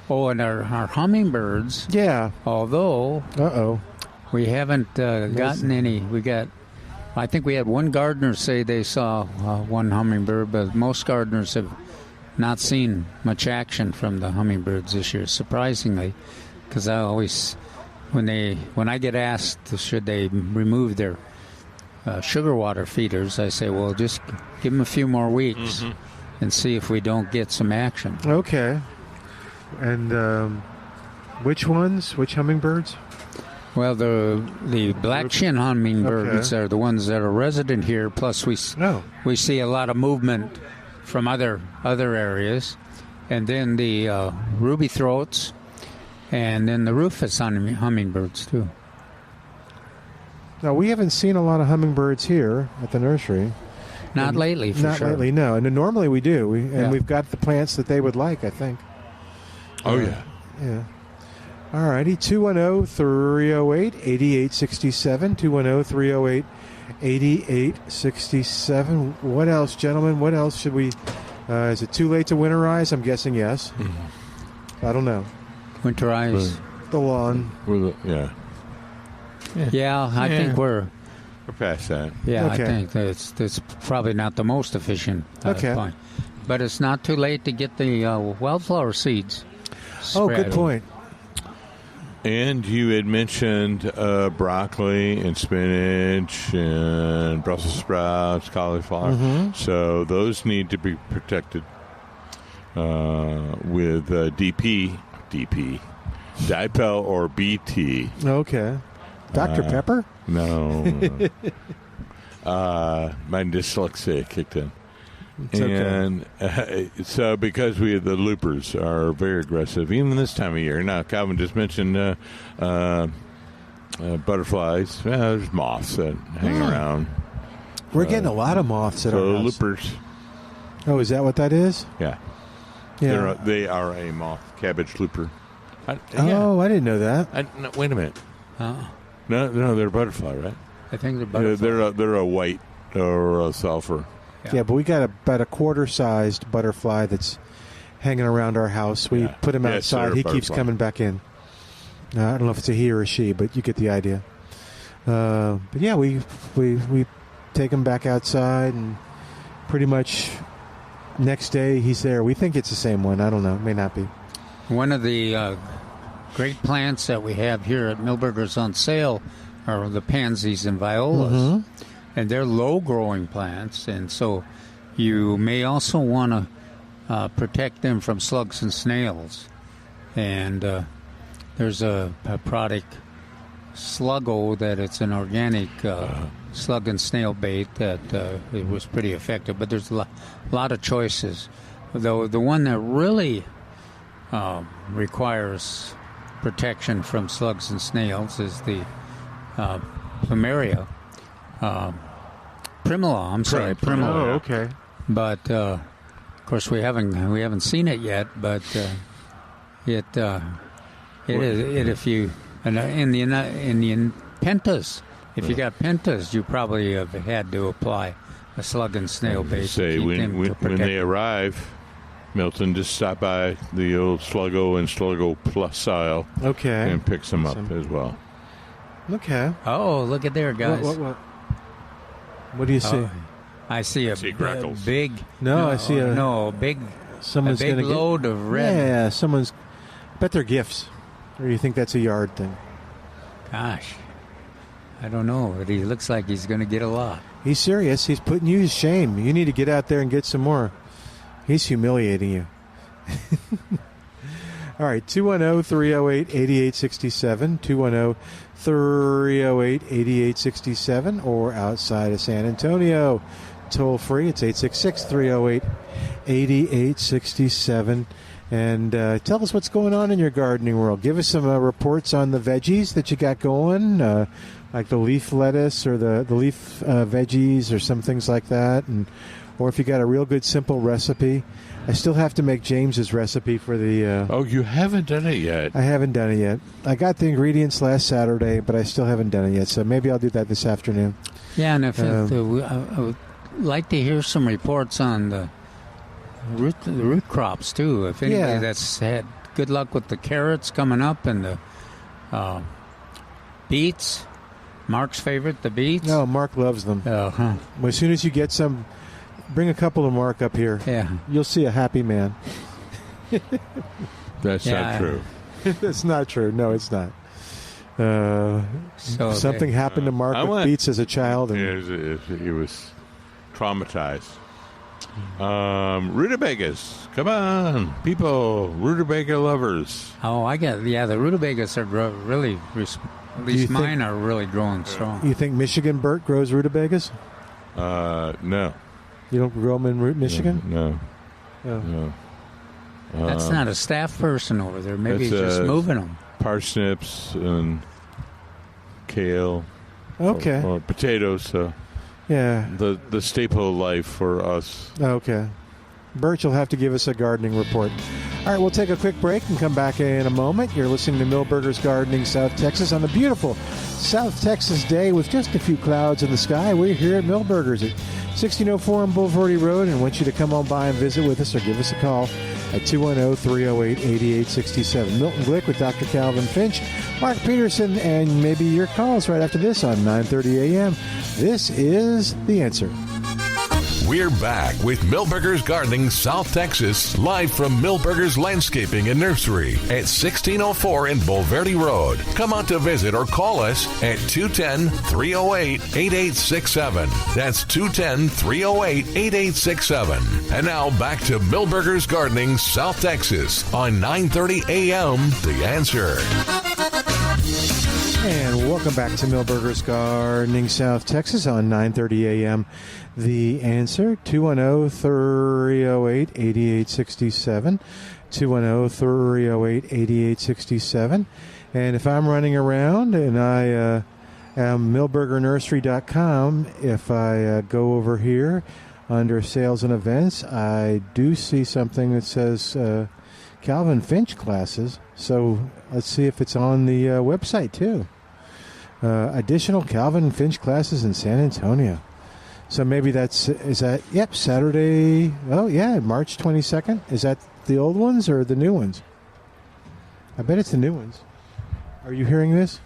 Oh, and our hummingbirds. Yeah. Although we haven't gotten any. I think we had one gardener say they saw one hummingbird, but most gardeners have not seen much action from the hummingbirds this year, surprisingly, because I always, when I get asked should they remove their sugar water feeders, I say, well, just give them a few more weeks and see if we don't get some action. Okay. And which ones? Which hummingbirds? Well, the black-chin hummingbirds are the ones that are resident here. Plus, we see a lot of movement from other areas, and then the ruby throats, and then the rufous hummingbirds too. Now we haven't seen a lot of hummingbirds here at the nursery. Not lately, for Not sure. lately, no. And normally we do, we've got the plants that they would like, I think. Oh yeah. Yeah. All righty, 210-308-8867, 210-308-8867. What else, gentlemen? What else should we... is it too late to winterize? I'm guessing yes. I don't know. Winterize. The lawn. Yeah, I think we're past that. Yeah, Okay. I think that's probably not the most efficient point. But it's not too late to get the wildflower seeds Oh, spread. good point. And you had mentioned broccoli and spinach and Brussels sprouts, cauliflower. Mm-hmm. So those need to be protected with DP, Dipel or BT. Okay. Dr. Pepper? No. My dyslexia kicked in. It's And so because the loopers are very aggressive, even this time of year. Now, Calvin just mentioned butterflies. There's moths that hang around. We're getting a lot of moths at our house. Loopers. Oh, is that what that is? Yeah. Yeah. They are a moth, cabbage looper. Oh, I didn't know that. No, wait a minute. No, they're butterfly, right? I think they're butterfly. They're a white or a sulfur. Yeah, but we got about a quarter-sized butterfly that's hanging around our house. We put him outside. He keeps coming back in. I don't know if it's a he or a she, but you get the idea. But yeah, we take him back outside, and pretty much next day he's there. We think it's the same one. I don't know. It may not be. One of the great plants that we have here at Milberger's on sale are the pansies and violas. Mm-hmm. And they're low-growing plants, and so you may also want to protect them from slugs and snails. And there's a product, Sluggo, that it's an organic slug and snail bait that it was pretty effective. But there's a lot of choices. Though the one that really requires protection from slugs and snails is the plumeria. Primula. I'm sorry, Primula. Oh, okay. But of course we haven't seen it yet. But it is if you in the pentas, if you got pentas, you probably have had to apply a slug and snail bait. Say when they arrive, Milton, just stop by the old Sluggo and Sluggo Plus aisle. Okay. And pick some up as well. Okay. Oh, look at there, guys. What do you see? I see a big. No, I see a big. Someone's a big load of red. Yeah, someone's. I bet they're gifts, or do you think that's a yard thing? Gosh, I don't know. But he looks like he's going to get a lot. He's serious. He's putting you to shame. You need to get out there and get some more. He's humiliating you. All right, 210-308-8867, 210-308-8867, or outside of San Antonio, toll free. It's 866-308-8867. And tell us what's going on in your gardening world. Give us some reports on the veggies that you got going, like the leaf lettuce or the leaf veggies or some things like that, or if you got a real good simple recipe. I still have to make James's recipe for the... oh, you haven't done it yet? I haven't done it yet. I got the ingredients last Saturday, but I still haven't done it yet, so maybe I'll do that this afternoon. Yeah, and I would like to hear some reports on the root crops, too. If anybody that's had good luck with the carrots coming up and the beets. Mark's favorite, the beets? No, Mark loves them. Well, as soon as you get some... Bring a couple of Mark up here. Yeah. You'll see a happy man. That's not true. That's not true. No, it's not. Something happened to Mark with beets as a child. And he was traumatized. Rutabagas. Come on, people. Rutabaga lovers. Oh, the rutabagas are really, at least mine are really growing strong. You think Michigan Burt grows rutabagas? No. You don't grow them in Michigan? No. Oh. No. That's not a staff person over there. Maybe he's just moving them. Parsnips and kale. Okay. Or potatoes. So yeah. The staple of life for us. Okay. Bert, you'll have to give us a gardening report. All right, we'll take a quick break and come back in a moment. You're listening to Milberger's Gardening South Texas on a beautiful South Texas day with just a few clouds in the sky. We're here at Milberger's at 1604 on Boulevardy Road, and want you to come on by and visit with us or give us a call at 210-308-8867. Milton Glueck with Dr. Calvin Finch, Mark Peterson, and maybe your calls right after this on 9:30 a.m. This is The Answer. We're back with Milberger's Gardening South Texas, live from Milberger's Landscaping and Nursery at 1604 in Bulverde Road. Come out to visit or call us at 210-308-8867. That's 210-308-8867. And now back to Milberger's Gardening South Texas on 930 AM The Answer. And welcome back to Milberger's Gardening South Texas on 930 AM. The Answer, 210-308-8867, 210-308-8867. And if I'm running around and I am milbergernursery.com, if I go over here under Sales and Events, I do see something that says Calvin Finch classes. So let's see if it's on the website too. Additional Calvin Finch classes in San Antonio. So maybe Saturday, March 22nd. Is that the old ones or the new ones? I bet it's the new ones. Are you hearing this?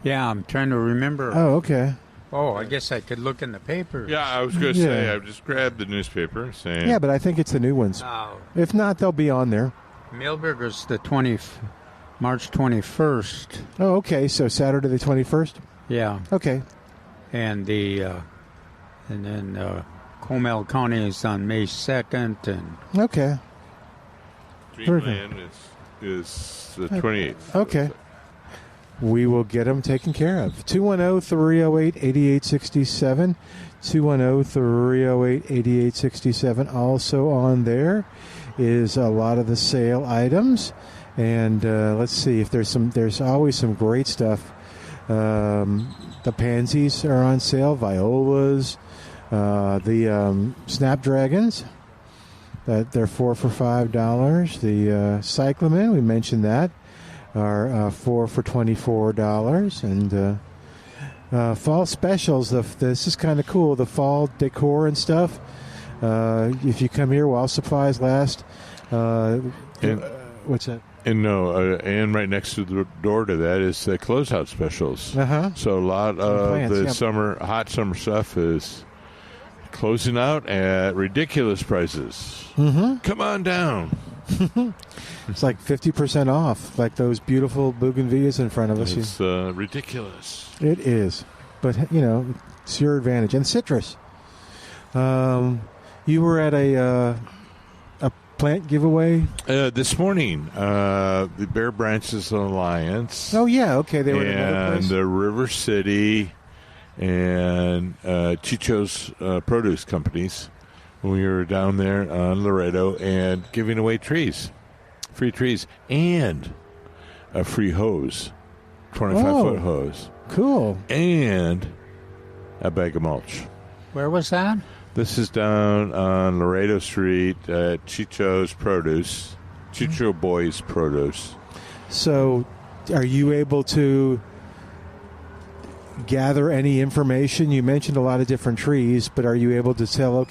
Yeah, I'm trying to remember. Oh, okay. Oh, I guess I could look in the paper. Yeah, I was going to say, I just grabbed the newspaper saying... Yeah, but I think it's the new ones. Oh. If not, they'll be on there. Milberger's the March 21st. Oh, okay. So Saturday the 21st? Yeah. Okay. And then Comel County is on May 2nd. And okay. Dreamland is the 28th. Okay. We will get them taken care of. 210-308-8867. 210-308-8867. Also on there is a lot of the sale items. And let's see if there's always some great stuff. The pansies are on sale, violas, the snapdragons, they're 4 for $5. The cyclamen, we mentioned that, are 4 for $24. And fall specials, this is kind of cool, the fall decor and stuff. If you come here while supplies last, what's that? And and right next to the door to that is the closeout specials. Uh-huh. So a lot of hot summer stuff is closing out at ridiculous prices. Mm-hmm. Come on down. It's like 50% off, like those beautiful bougainvilleas in front of us. It's ridiculous. It is. But, it's your advantage. And citrus. You were at a plant giveaway this morning. The Bare Branches Alliance. Oh, yeah. Okay. They were in another place. And the River City and Chicho's produce companies. We were down there on Laredo and giving away free trees, and a free hose, 25-foot hose. Cool. And a bag of mulch. where was that? This is down on Laredo Street at Chicho's Produce, Chicho Boys Produce. So are you able to gather any information? You mentioned a lot of different trees, but are you able to tell,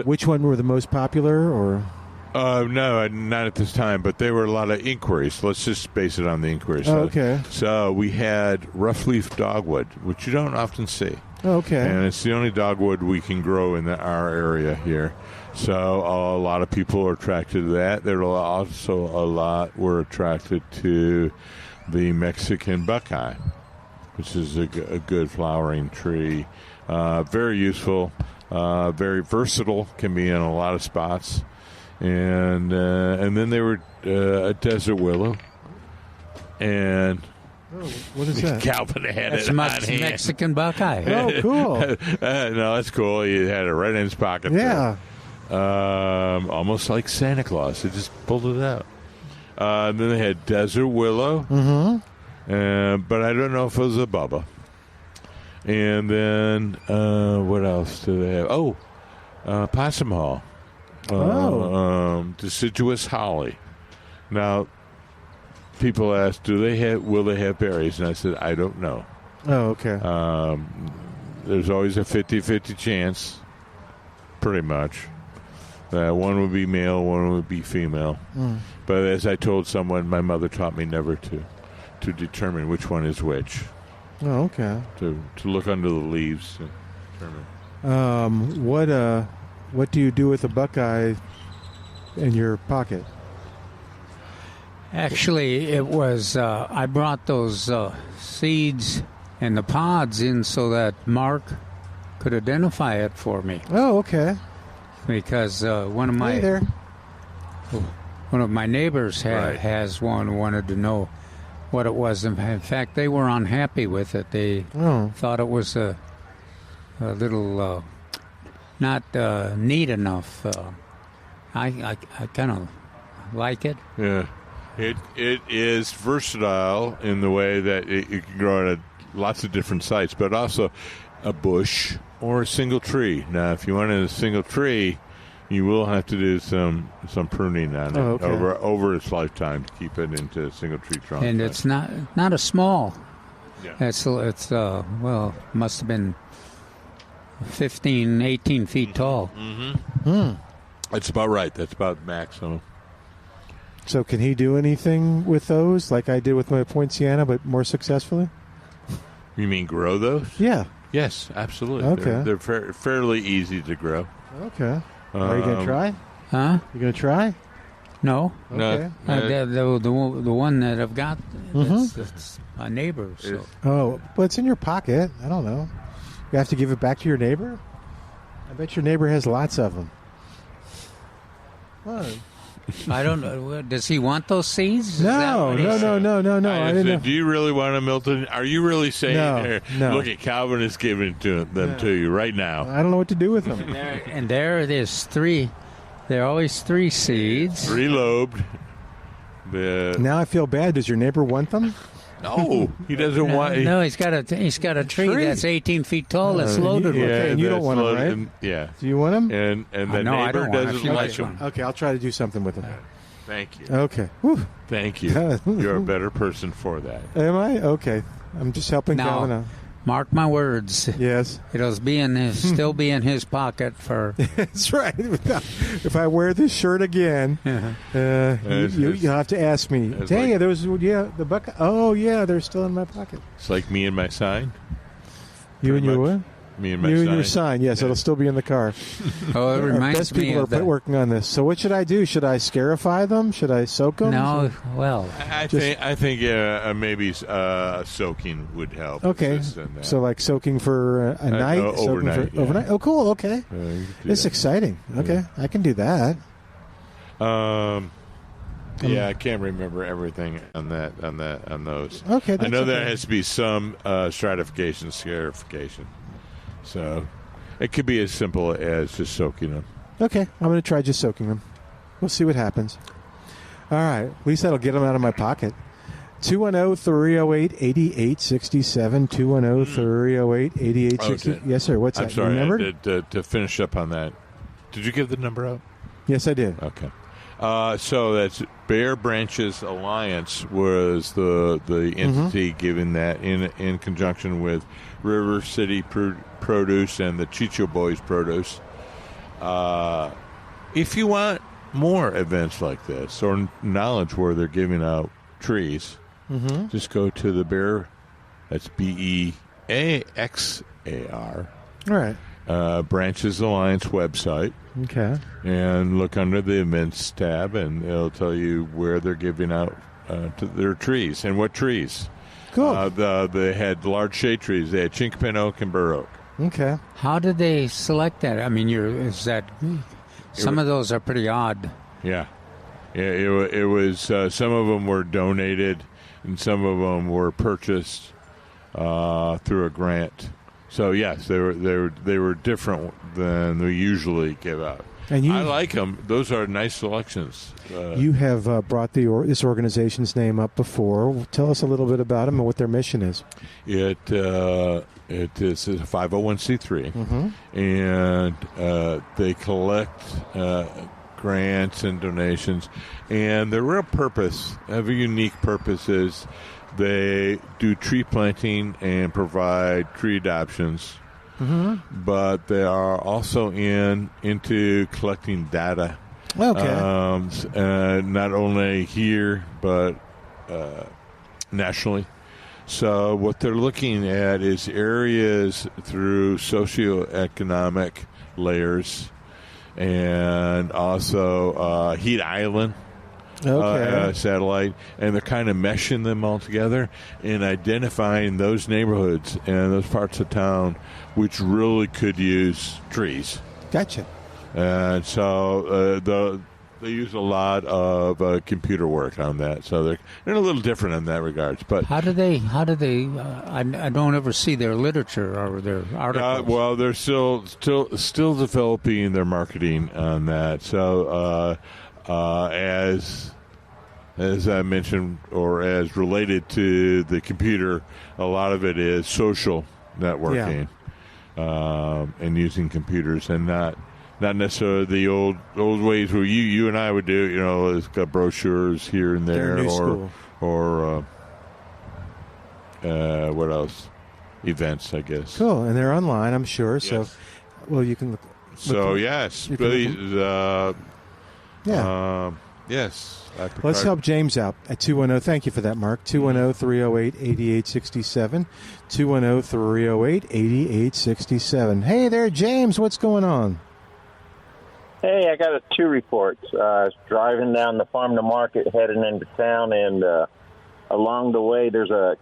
which one were the most popular? Or no, not at this time, but there were a lot of inquiries. Let's just base it on the inquiries. Okay. So we had rough leaf dogwood, which you don't often see. Okay. And it's the only dogwood we can grow in our area here. So a lot of people are attracted to that. There are also a lot were attracted to the Mexican buckeye, which is a good flowering tree. Very useful, very versatile, can be in a lot of spots. And then there were a desert willow. And what is that? Calvin had That's it on Mexican buckeye. Oh, cool. No, that's cool. He had it right in his pocket. Yeah. Almost like Santa Claus. He just pulled it out. Then they had desert willow. Mm-hmm. But I don't know if it was a Bubba. And then what else do they have? Possum Hall. Deciduous holly. Now, people ask, will they have berries? And I said, I don't know. Oh, okay. There's always a 50-50 chance, pretty much. One would be male, one would be female. But as I told someone, my mother taught me never to determine which one is which. Oh, okay. To look under the leaves and determine. What do you do with a buckeye in your pocket? Actually, it was I brought those seeds and the pods in so that Mark could identify it for me. Oh, okay. Because one of my Hey there. one of my neighbors has one, wanted to know what it was. In fact, they were unhappy with it. They thought it was a little not neat enough. I kind of like it. Yeah. It is versatile in the way that it can grow at lots of different sites, but also a bush or a single tree. Now, if you want a single tree, you will have to do some pruning on it over its lifetime to keep it into a single tree trunk. And it's not a small. Yeah. It's must have been 15, 18 feet tall. Mm-hmm. That's about right. That's about maximum. So can he do anything with those like I did with my poinciana, but more successfully? You mean grow those? Yeah. Yes, absolutely. Okay. They're fairly easy to grow. Okay. Are you going to try? Huh? You going to try? No. Okay. The one that I've got, it's my neighbor. So. Oh, but it's in your pocket. I don't know. You have to give it back to your neighbor? I bet your neighbor has lots of them. What? I don't know. Does he want those seeds? No. I didn't know. Do you really want them, Milton? Are you really saying, No. Look at Calvin is giving them to you right now? I don't know what to do with them. And there it is, three. There are always three seeds. Three-lobed. Now I feel bad. Does your neighbor want them? No, he doesn't want. No, he's got a tree that's 18 feet tall that's loaded with. Okay, and you don't want them, right? Yeah. Do you want them? And the no, I neighbor don't want doesn't them. like them. Okay, I'll try to do something with them. Thank you. Okay. Whew. Thank you. You're a better person for that. Am I? Okay. I'm just helping Calvin out. Mark my words. Yes. It'll still be in his pocket for. That's right. If I wear this shirt again, you'll have to ask me. Dang, the bucket. Oh, yeah, they're still in my pocket. It's like me and my sign. You and your what? Me and my you sign. and your sign. Yes, it'll still be in the car. Oh, it reminds best me people of are working on this. So what should I do? Should I scarify them? Should I soak them? No, well, I think maybe soaking would help. Okay, so like soaking for a night, overnight. Overnight. Oh, cool. Okay, it's exciting. Okay, I can do that. Yeah, I can't remember everything on those. Okay, I know there has to be some stratification, scarification. So it could be as simple as just soaking them. Okay, I'm going to try just soaking them. We'll see what happens. All right, at least that'll get them out of my pocket. 210-308-8867. 210-308-8867. Yes, sir. What's that? I'm sorry. Remember? To finish up on that, did you give the number out? Yes, I did. Okay. So that's Bare Branches Alliance was the entity giving that in conjunction with River City Produce and the Chicho Boys Produce. If you want more events like this or knowledge where they're giving out trees, just go to the Bear. That's BEAXAR. All right. Branches Alliance website. Okay. And look under the events tab, and it'll tell you where they're giving out to their trees and what trees. Cool. They had large shade trees. They had chinkapin oak and bur oak. Okay. how did they select that? I mean, some of those are pretty odd. Yeah. It was some of them were donated, and some of them were purchased through a grant. So yes, they were different than we usually give out. And I like them. Those are nice selections. You have brought this organization's name up before. Tell us a little bit about them and what their mission is. It is a 501c3, and they collect grants and donations. And their real purpose, have a unique purpose, is they do tree planting and provide tree adoptions. But they are also into collecting data. Okay. Not only here, but nationally. So what they're looking at is areas through socioeconomic layers and also heat island. Satellite, and they're kind of meshing them all together and identifying those neighborhoods and those parts of town which really could use trees. Gotcha. And so they use a lot of computer work on that, so they're a little different in that regards. But how do they? I don't ever see their literature or their articles. Well, they're still developing their marketing on that. So. As I mentioned, or as related to the computer, a lot of it is social networking and using computers, and not necessarily the old ways where you and I would do. It's got brochures here and there, or what else? Events, I guess. Cool, and they're online, I'm sure. Yes. So, well, you can look. Yes, please. Yes. Let's help James out at 210. Thank you for that, Mark. 210-308-8867. 210-308-8867. Hey there, James. What's going on? Hey, I got two reports. I was driving down the farm to market heading into town, and along the way,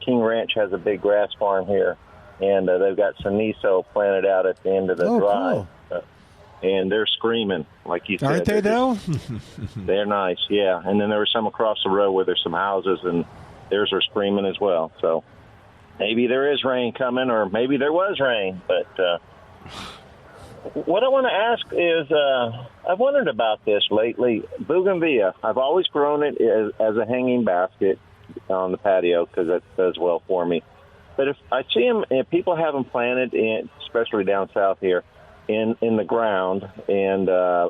King Ranch has a big grass farm here, and they've got some miso planted out at the end of the drive. Cool. And they're screaming, like you said. Aren't they, though? They're nice, yeah. And then there was some across the road where there's some houses, and theirs are screaming as well. So maybe there is rain coming, or maybe there was rain. But what I want to ask is, I've wondered about this lately. Bougainvillea, I've always grown it as a hanging basket on the patio because it does well for me. But if I see them, if people have them planted, especially down south here, in the ground and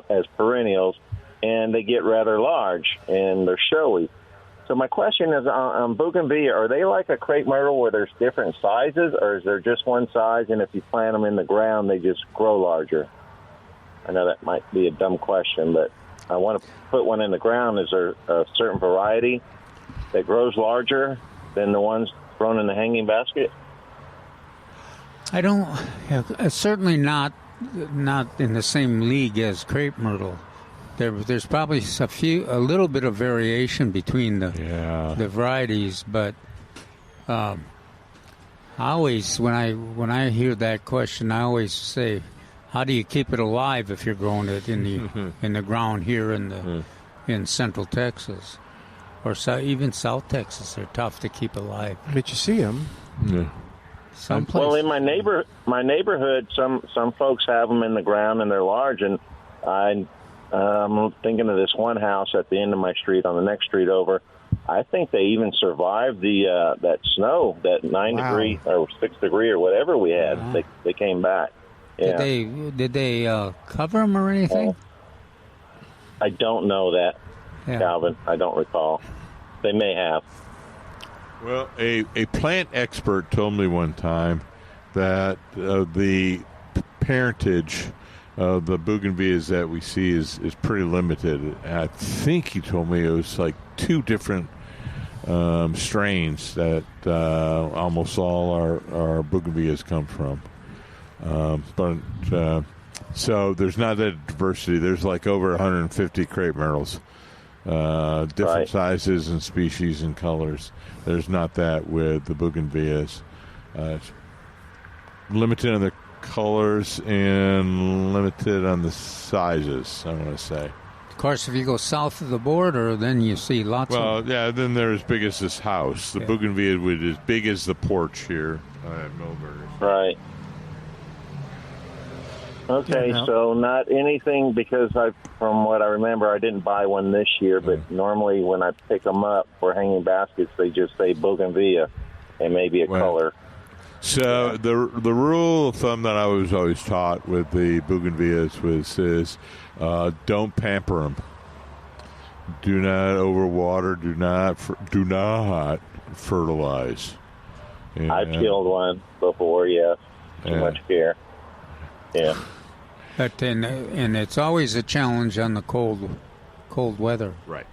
as perennials, and they get rather large and they're showy. So my question is on bougainvillea, are they like a crepe myrtle where there's different sizes, or is there just one size, and if you plant them in the ground, they just grow larger? I know that might be a dumb question, but I want to put one in the ground. Is there a certain variety that grows larger than the ones grown in the hanging basket? I don't. Certainly not in the same league as crepe myrtle. There's probably a little bit of variation between the varieties, but I always when I hear that question, I always say, how do you keep it alive if you're growing it in the ground here in Central Texas, or even South Texas? They're tough to keep alive. But you see them. Yeah. Well, in my neighborhood, some folks have them in the ground and they're large, and I'm thinking of this one house at the end of my street, on the next street over. I think they even survived that snow, that 9-degree or 6-degree or whatever we had. Uh-huh. They came back. Yeah. Did they cover them or anything? I don't know that, Calvin. I don't recall. They may have. Well, a plant expert told me one time that the parentage of the bougainvilleas that we see is pretty limited. I think he told me it was like 2 different strains that almost all our bougainvilleas come from. So there's not that diversity. There's like over 150 crepe myrtles, different sizes and species and colors. There's not that with the bougainvilleas. It's limited on the colors and limited on the sizes, I want to say. Of course, if you go south of the border, then you see lots of... Well, yeah, then they're as big as this house. The bougainvillea would be as big as the porch here at Milton. Right. Okay, so not anything, because from what I remember, I didn't buy one this year, but normally when I pick them up for hanging baskets, they just say bougainvillea and maybe a color. So the rule of thumb that I was always taught with the bougainvilleas is don't pamper them. Do not overwater. Do not fertilize. And, I've killed one before. Yes, too much care. Yeah. But and it's always a challenge on the cold weather. Right.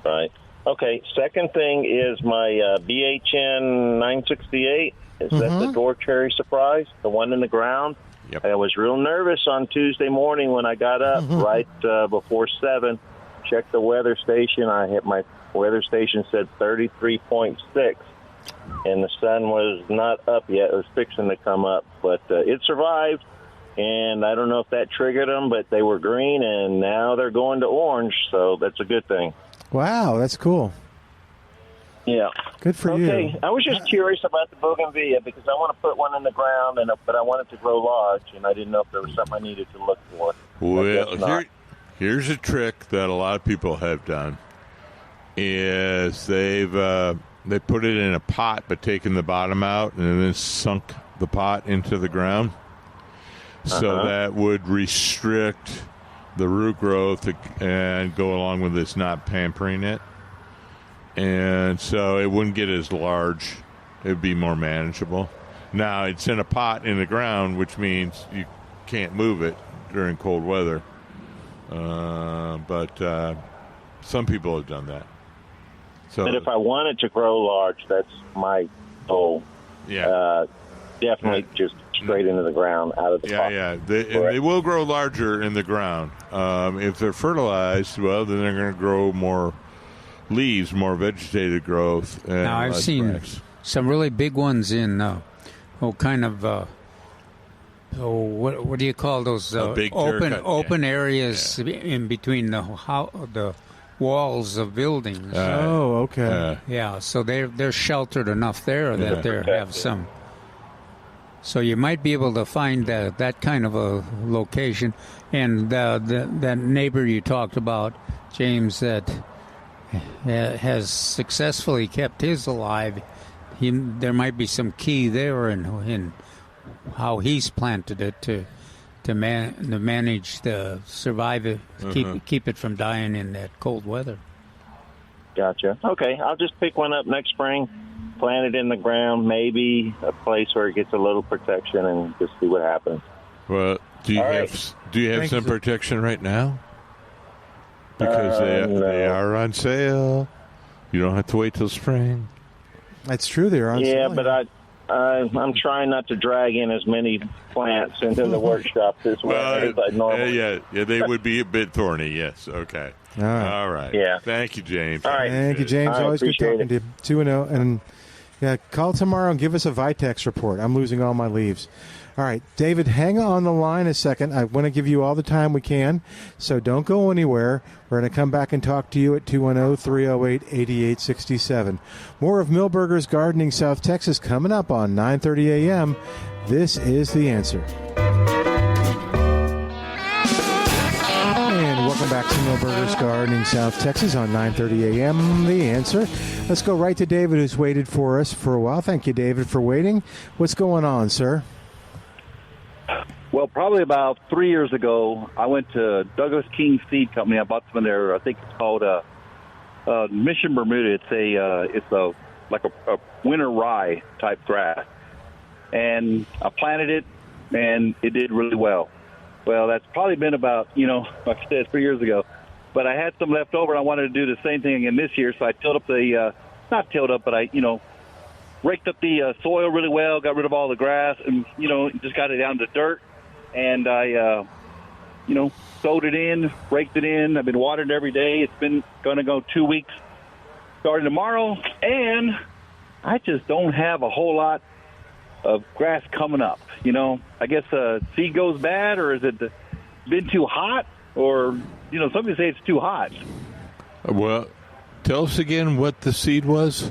Right. Okay, second thing is my BHN 968. Is that the door cherry surprise, the one in the ground? Yep. I was real nervous on Tuesday morning when I got up right before 7. Checked the weather station. I hit my weather station said 33.6, and the sun was not up yet. It was fixing to come up, but it survived. And I don't know if that triggered them, but they were green, and now they're going to orange, so that's a good thing. Wow, that's cool. Yeah. Good for you. Okay, I was just curious about the bougainvillea because I want to put one in the ground, but I want it to grow large, and I didn't know if there was something I needed to look for. Well, here's a trick that a lot of people have done: is they put it in a pot, but taken the bottom out, and then sunk the pot into the ground. So that would restrict the root growth and go along with this not pampering it. And so it wouldn't get as large. It would be more manageable. Now, it's in a pot in the ground, which means you can't move it during cold weather. But some people have done that. So, but if I want it to grow large, that's my goal. Yeah. Definitely just straight into the ground, out of the pot. Yeah. They will grow larger in the ground. If they're fertilized, well, then they're going to grow more leaves, more vegetated growth. And now, I've seen some really big ones in, what do you call those? Open areas in between the walls of buildings. Okay. Yeah, so they're sheltered enough there that they have some. So you might be able to find that kind of a location. And that neighbor you talked about, James, that has successfully kept his alive, there might be some key there in how he's planted it to manage the survive it, keep it from dying in that cold weather. Gotcha. Okay, I'll just pick one up next spring, plant it in the ground, maybe a place where it gets a little protection, and just see what happens. Well, do you have some protection right now? Because they are on sale. You don't have to wait till spring. That's true. They're on sale. Yeah, but I'm trying not to drag in as many plants into the workshop this way as I normally. Yeah, they would be a bit thorny. Yes. Okay. All right. Yeah. Thank you, James. All right. Thank you, James. Always good talking to you. 2-0. And yeah, call tomorrow and give us a Vitex report. I'm losing all my leaves. All right, David, hang on the line a second. I want to give you all the time we can, so don't go anywhere. We're going to come back and talk to you at 210-308-8867. More of Milberger's Gardening South Texas coming up on 9:30 a.m. This is The Answer. And welcome back to Milberger's Gardening South Texas on 9:30 a.m. The Answer. Let's go right to David, who's waited for us for a while. Thank you, David, for waiting. What's going on, sir? Well, probably about 3 years ago, I went to Douglas King Seed Company. I bought some in there. I think it's called Mission Bermuda. It's a winter rye type grass, and I planted it, and it did really well. Well, that's probably been about like I said, 3 years ago. But I had some left over, and I wanted to do the same thing again this year. So I tilled up not tilled up, but I raked up the soil really well, got rid of all the grass, and just got it down to dirt. And I, sowed it in, raked it in. I've been watering it every day. It's been going to go 2 weeks starting tomorrow. And I just don't have a whole lot of grass coming up. I guess seed goes bad, or is it been too hot? Or, somebody say it's too hot. Well, tell us again what the seed was.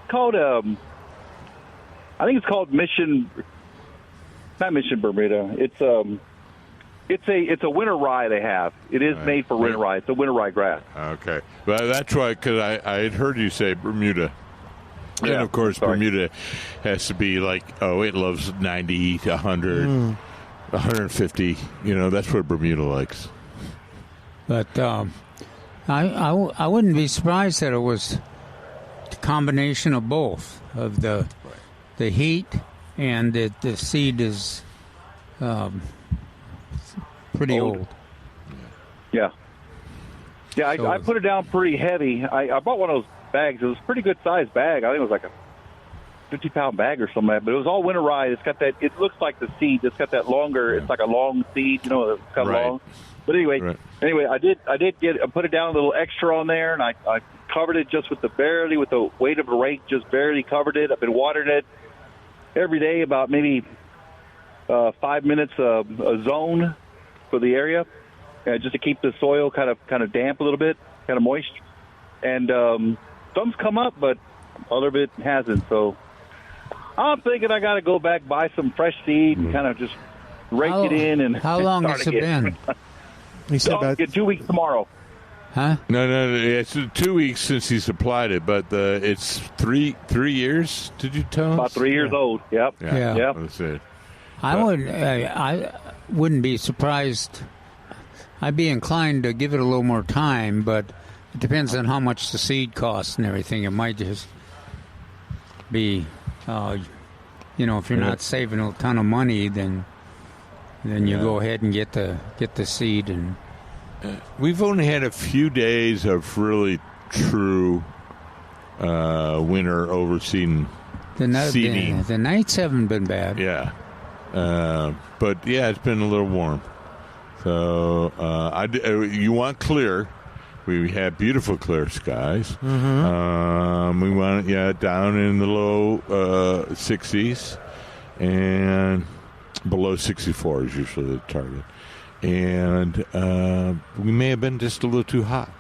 Called, I think it's called not Mission Bermuda. It's a winter rye they have. It is made for winter rye. It's a winter rye grass. Okay, well that's why, because I had heard you say Bermuda, and of course Bermuda has to be like it loves 90 to 100, 150. That's what Bermuda likes. But I wouldn't be surprised that it was a combination of both, of the heat. And the seed is pretty old. Yeah. Yeah, So I put it down pretty heavy. I bought one of those bags. It was a pretty good sized bag. I think it was like a 50-pound bag or something like that. But it was all winterized. It's got that. It looks like the seed. It's got that longer. It's like a long seed. You know, it's got long. But anyway, I put it down a little extra on there, and I covered it just with the weight of a rake, just barely covered it. I've been watering it every day, about maybe 5 minutes a zone for the area, just to keep the soil kind of damp a little bit, kind of moist. And some's come up, but other bit hasn't. So I'm thinking I got to go back, buy some fresh seed, and kind of just rake it in. And how long has it been? He said about get 2 weeks tomorrow. Huh? No. It's 2 weeks since he's applied it, but it's 3 years. Did you tell us? About 3 years old. Yep. Yeah. That's it. I wouldn't be surprised. I'd be inclined to give it a little more time, but it depends on how much the seed costs and everything. It might just be, if you're not saving a ton of money, then you go ahead and get the seed. And we've only had a few days of really true winter overseeding. Seeding. The nights haven't been bad. Yeah. But yeah, it's been a little warm. So you want clear. We had beautiful clear skies. Mm-hmm. We want down in the low 60s, and below 64 is usually the target. And we may have been just a little too hot.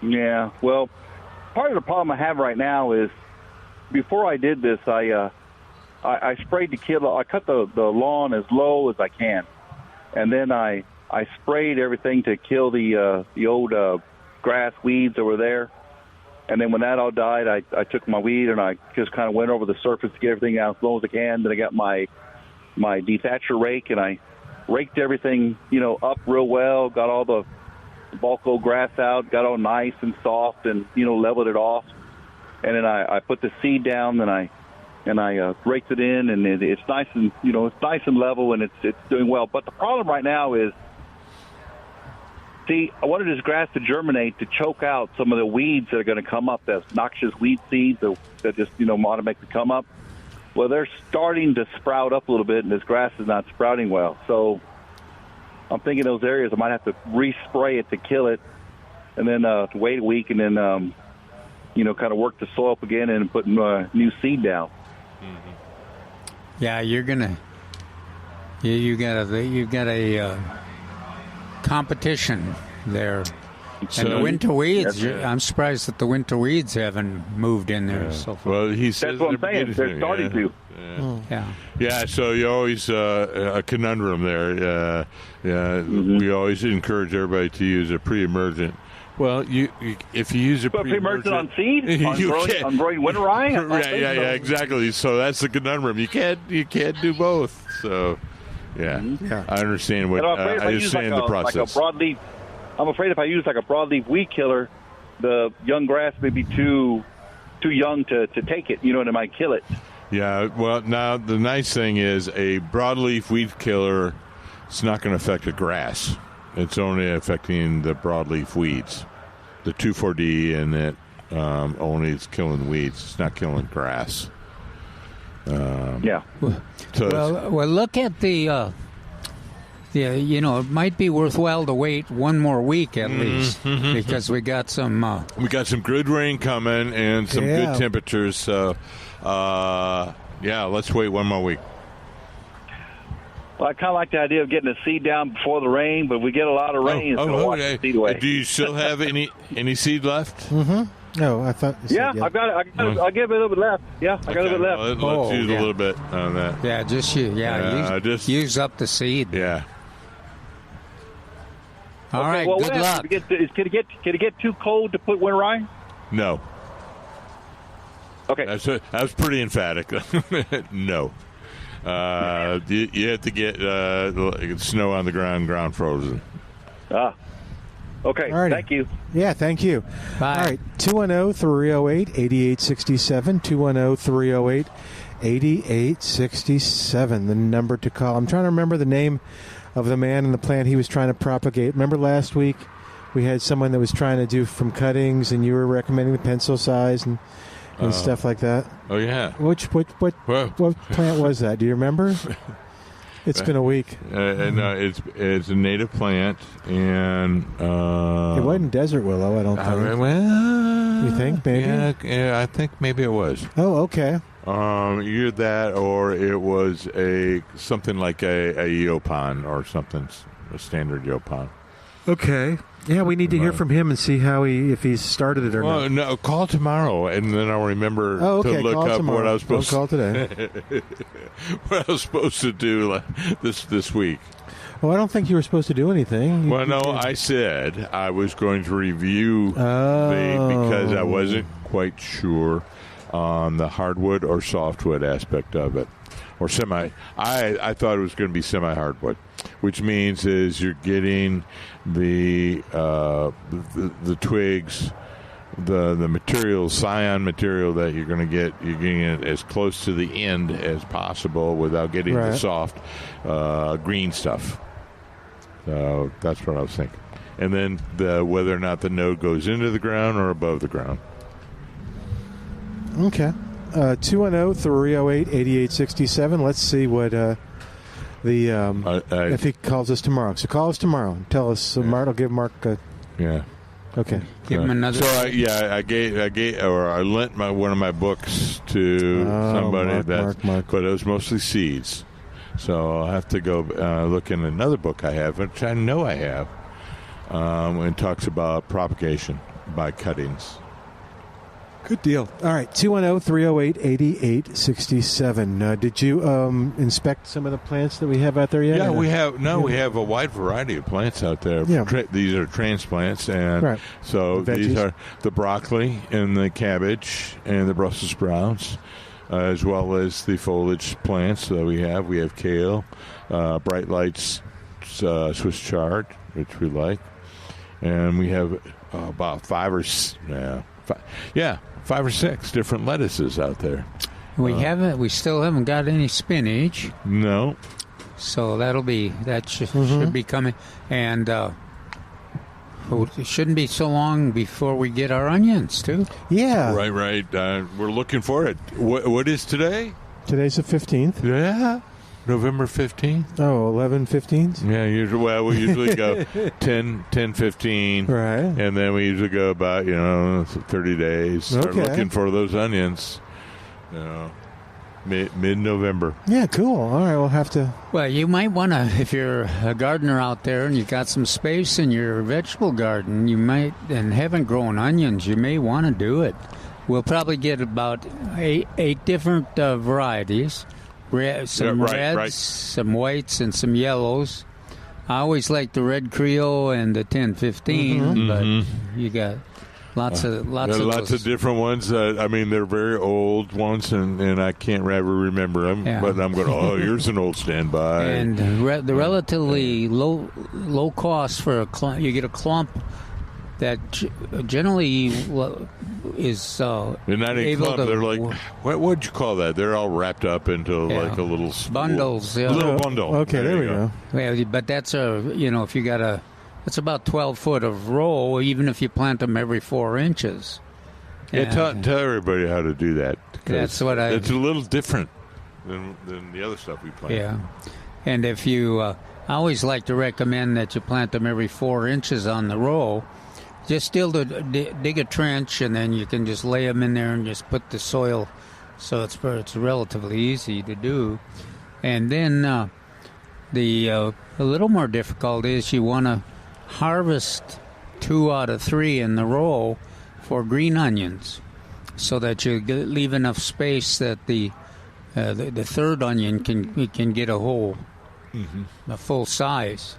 Yeah. Well, part of the problem I have right now is before I did this, I sprayed to kill. I cut the lawn as low as I can, and then I sprayed everything to kill the old grass weeds that were there. And then when that all died, I took my weed and I just kind of went over the surface to get everything out as low as I can. Then I got my dethatcher rake and I raked everything, up real well, got all the bulk old grass out, got all nice and soft, and leveled it off. And then I put the seed down, and I raked it in, and it's nice and it's nice and level, and it's doing well. But the problem right now is, I wanted this grass to germinate to choke out some of the weeds that are going to come up, those noxious weed seeds that just automatically come up. Well, they're starting to sprout up a little bit, and this grass is not sprouting well. So I'm thinking those areas I might have to respray it to kill it, and then to wait a week, and then kind of work the soil up again and put new seed down. Mm-hmm. Yeah, you're gonna. You've got a competition there. So, and the winter weeds, I'm surprised that the winter weeds haven't moved in there so far. Well, he says that's what I'm saying. They're starting to. Yeah, so you always a conundrum there. We always encourage everybody to use a pre-emergent. Well, if you use a pre-emergent on seed, on growing winter rye. Yeah, exactly. So that's the conundrum. You can't do both. So, I understand what I understand the process. Like a broadleaf. I'm afraid if I use like a broadleaf weed killer, the young grass may be too young to take it. And it might kill it. Yeah. Well, now the nice thing is a broadleaf weed killer. It's not going to affect the grass. It's only affecting the broadleaf weeds, the 2,4-D, and it only is killing weeds. It's not killing grass. So well, look at the. It might be worthwhile to wait one more week at least because we got some good rain coming and some good temperatures. So, let's wait one more week. Well, I kind of like the idea of getting the seed down before the rain, but if we get a lot of rain, it's going to wash the seed away. Do you still have any seed left? Mm-hmm. No, I thought. I've got it. I'll give it a little bit left. Yeah, I got a bit left. Let's use a little bit on that. Yeah, just use up the seed. Yeah. All right. Well, good luck. Can it get too cold to put winter rye? No. Okay. That was pretty emphatic. No. You have to get snow on the ground frozen. Okay. Alrighty. Thank you. Yeah, thank you. Bye. All right, 210-308-8867, 210-308-8867, the number to call. I'm trying to remember the name of the man in the plant he was trying to propagate. Remember last week we had someone that was trying to do from cuttings, and you were recommending the pencil size and stuff like that. Oh yeah. What plant was that? Do you remember? It's been a week. It's a native plant, and it wasn't desert willow, I don't think. Well, you think maybe? Yeah, I think maybe it was. Oh, okay. Either that, or it was something like a Yopon or something, a standard Yopon. Okay. Yeah, we need to hear from him and see if he's started it or not. Well, no, call tomorrow, and then I'll remember to look call up tomorrow. what I was supposed Don't call today. what I was supposed to do this week. Well, I don't think you were supposed to do anything. Well, no, I said I was going to review because I wasn't quite sure on the hardwood or softwood aspect of it, or semi. I thought it was going to be semi-hardwood, which means is you're getting the twigs, the material, scion material that you're going to get. You're getting it as close to the end as possible without getting the soft green stuff. So that's what I was thinking. And then whether or not the node goes into the ground or above the ground. Okay. 210-308-8867. Let's see what if he calls us tomorrow. So call us tomorrow and tell us. So Mark will give Mark yeah. Okay. Give him another. So I lent one of my books to somebody Mark. But it was mostly seeds. So I'll have to go look in another book I have, which I know I have, and talks about propagation by cuttings. Good deal. All right, 210-308-8867. Did you inspect some of the plants that we have out there yet? Yeah, we have a wide variety of plants out there. Yeah. These are transplants, and so these are the broccoli and the cabbage and the Brussels sprouts, as well as the foliage plants that we have. We have kale, bright lights, Swiss chard, which we like, and we have about five or six different lettuces out there. We still haven't got any spinach. No. So that should be coming, and it shouldn't be so long before we get our onions too. Yeah. Right. We're looking for it. What is today? Today's the 15th. Yeah. November 15th? Oh, 11/15? Yeah, we usually go 10/15. Right. And then we usually go about, 30 days. Start looking for those onions. Mid-November. Yeah, cool. All right, we'll have to... Well, you might want to, if you're a gardener out there and you've got some space in your vegetable garden, and haven't grown onions, you may want to do it. We'll probably get about eight different varieties. Some reds, some whites, and some yellows. I always like the red Creole and the 1015, but you got lots of different ones. They're very old ones, and I can't ever remember them. Yeah. But I'm going, here's an old standby. And the relatively low cost for a clump. You get a clump that generally is they're not a clump. They're like, what would you call that? They're all wrapped up into like a little bundles. A little bundle. Okay, there we go. Well, but that's if you got it's about 12 foot of row, even if you plant them every 4 inches. Yeah, tell everybody how to do that. That's what it's a little different than the other stuff we plant. Yeah, and if you, I always like to recommend that you plant them every 4 inches on the row. Just dig a trench, and then you can just lay them in there and just put the soil, so it's relatively easy to do. And then a little more difficult is you want to harvest 2 out of 3 in the row for green onions, so that you leave enough space that the third onion can get a whole, a full size,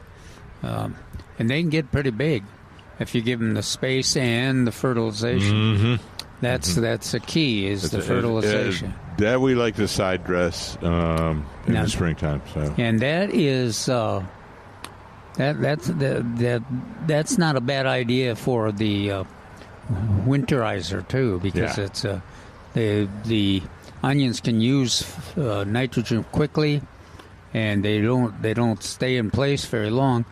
and they can get pretty big. If you give them the space and the fertilization, that's the key. The fertilization. That we like to side dress in the springtime. So, and that is that's not a bad idea for the winterizer too, because it's the onions can use nitrogen quickly, and they don't stay in place very long.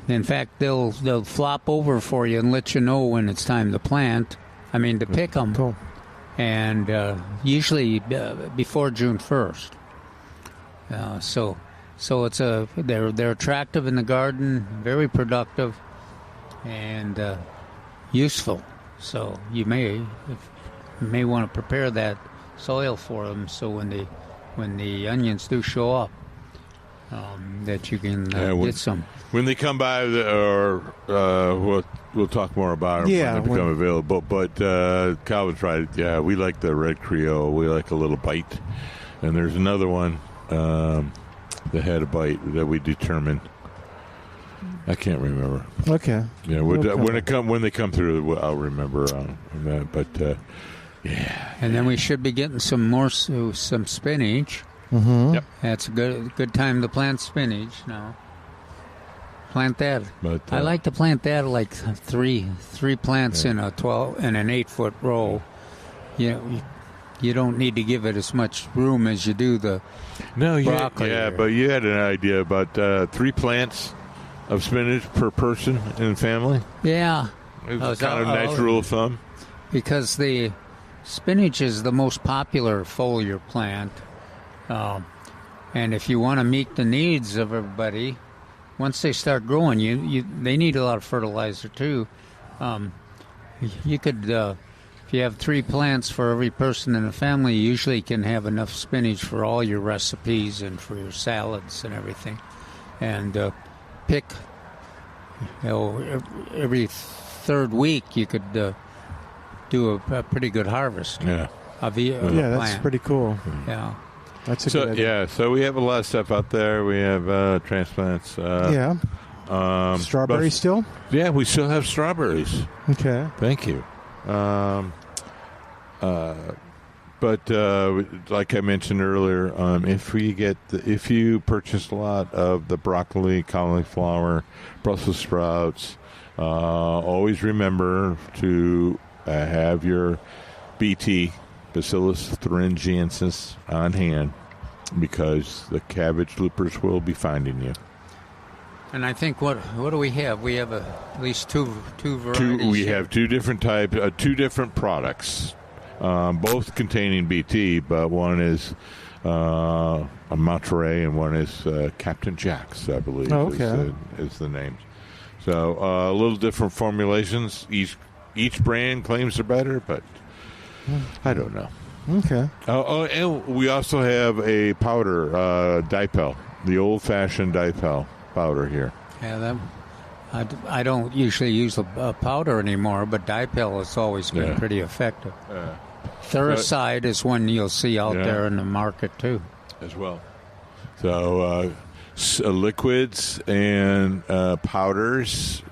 In fact, they'll flop over for you and let you know when it's time to plant. To pick them. Cool. And usually before June 1st. So it's they're attractive in the garden, very productive, and useful. So you may want to prepare that soil for them. So when the onions do show up, that you can get some. When they come by, we'll talk more about them when they become available. But Calvin's right. Yeah, we like the Red Creole. We like a little bite. And there's another one that had a bite that we determined. I can't remember. Okay. Yeah, when they come through, I'll remember that. But yeah. And then we should be getting some spinach. Mm-hmm. Yep. That's a good time to plant spinach now. Plant that. But I like to plant that like three plants in an 8-foot row. You don't need to give it as much room as you do the broccoli. But you had an idea about 3 plants of spinach per person in the family. Yeah, It's kind of a nice rule of thumb. Because the spinach is the most popular foliar plant. And if you want to meet the needs of everybody, once they start growing, they need a lot of fertilizer too. You could, if you have 3 plants for every person in the family, you usually can have enough spinach for all your recipes and for your salads and everything. And pick, every 3rd week you could do a pretty good harvest. Yeah. Of the that's plant. pretty cool. Yeah. That's a good idea. Yeah, so we have a lot of stuff out there. We have transplants. Strawberries still? Yeah, we still have strawberries. Okay. Thank you. But like I mentioned earlier, if you purchase a lot of the broccoli, cauliflower, Brussels sprouts, always remember to have your BT, Bacillus thuringiensis, on hand, because the cabbage loopers will be finding you. And I think what do we have? We have at least two varieties. We have 2 different types, 2 different products, both containing BT, but one is a Monterey and one is Captain Jack's, I believe. Is the name. So a little different formulations. Each brand claims they're better, but I don't know. Okay. And we also have a powder, Dipel, the old-fashioned Dipel powder here. Yeah, I don't usually use a powder anymore, but Dipel has always been pretty effective. Thuricide is one you'll see out there in the market, too. As well. So liquids and powders.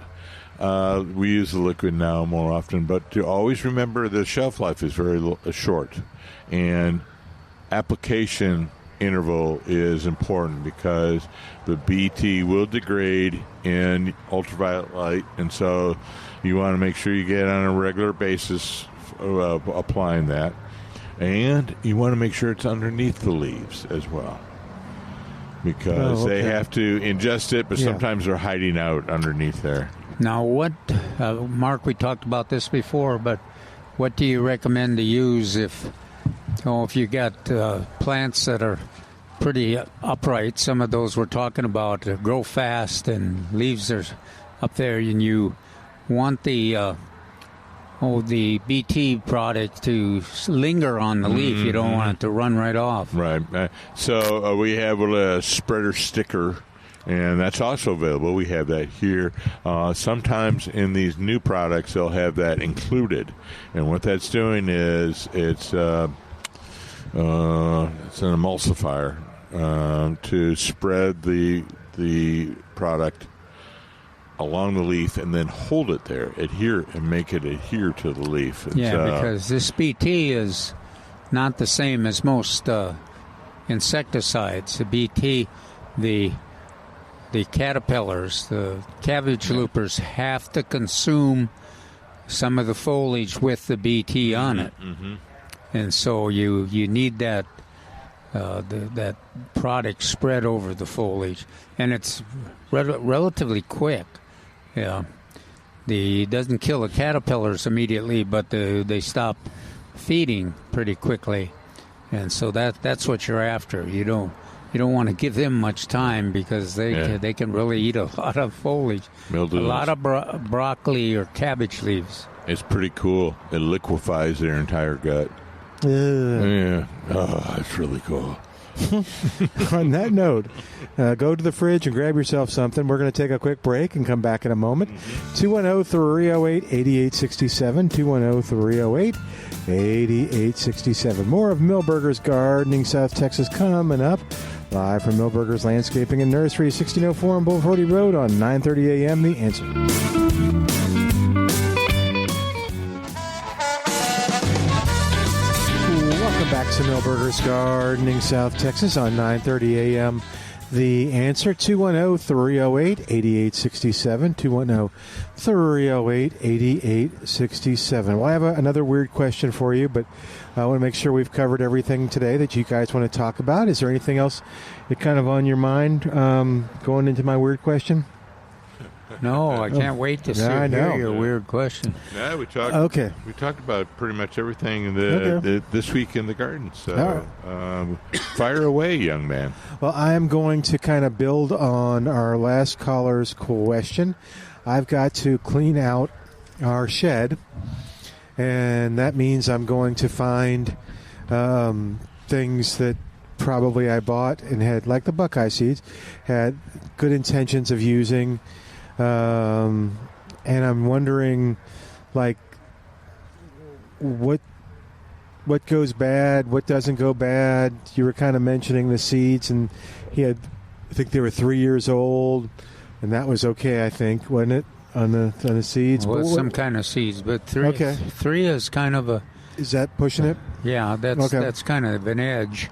We use the liquid now more often, but to always remember the shelf life is very short, and application interval is important because the BT will degrade in ultraviolet light, and so you want to make sure you get on a regular basis applying that, and you want to make sure it's underneath the leaves as well, because they have to ingest it, but sometimes they're hiding out underneath there. Now, what, Mark, we talked about this before, but what do you recommend to use if you got plants that are pretty upright? Some of those we're talking about grow fast and leaves are up there, and you want the BT product to linger on the leaf. You don't want it to run right off. Right. So we have a spreader sticker, and that's also available. We have that here. Sometimes in these new products, they'll have that included. And what that's doing is it's an emulsifier to spread the product along the leaf and then hold it there, make it adhere to the leaf. Because this BT is not the same as most insecticides. The BT, the caterpillars, the cabbage loopers have to consume some of the foliage with the BT on it. Mm-hmm. And so you need that that product spread over the foliage, and it's relatively quick. Yeah, it doesn't kill the caterpillars immediately, but they stop feeding pretty quickly, and so that's what you're after. You don't want to give them much time because they can really eat a lot of foliage, Mildew. A lot of broccoli or cabbage leaves. It's pretty cool. It liquefies their entire gut. Yeah. Oh, it's really cool. On that note, go to the fridge and grab yourself something. We're going to take a quick break and come back in a moment. 210-308-8867. 210-308-8867. More of Milberger's Gardening South Texas coming up. Live from Milberger's Landscaping and Nursery, 1604 on Boulevardy Road on 9:30 a.m. The Answer. Welcome back to Milberger's Gardening South Texas on 9:30 a.m. The Answer, 210-308-8867, 210-308-8867. Well, I have another weird question for you, but I want to make sure we've covered everything today that you guys want to talk about. Is there anything else that kind of on your mind going into my weird question? No, I can't wait to hear your weird question. Yeah, we talked. Okay. We talked about pretty much everything this week in the garden. So, fire away, young man. Well, I am going to kind of build on our last caller's question. I've got to clean out our shed, and that means I'm going to find things that probably I bought and had, like the Buckeye seeds, had good intentions of using. And I'm wondering, like, what goes bad, what doesn't go bad. You were kind of mentioning the seeds, and I think they were 3 years old, and that was okay, I think, wasn't it, on the seeds? Well, some kind of seeds, but three is kind of a... Is that pushing it? Yeah, that's kind of an edge.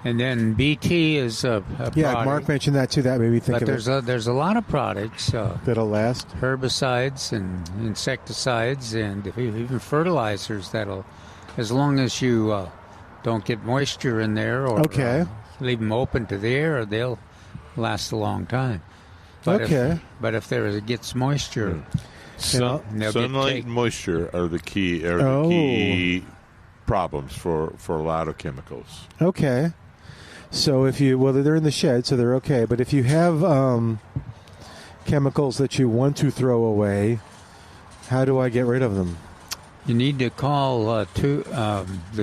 And then BT is a product. Yeah, Mark mentioned that too. That made me think of it. But there's a lot of products that'll last. Herbicides and insecticides and even fertilizers that'll, as long as you don't get moisture in there or leave them open to the air, they'll last a long time. But if there gets moisture, sunlight and moisture are the key problems for a lot of chemicals. Okay. So they're in the shed, so they're okay. But if you have chemicals that you want to throw away, how do I get rid of them? You need to call the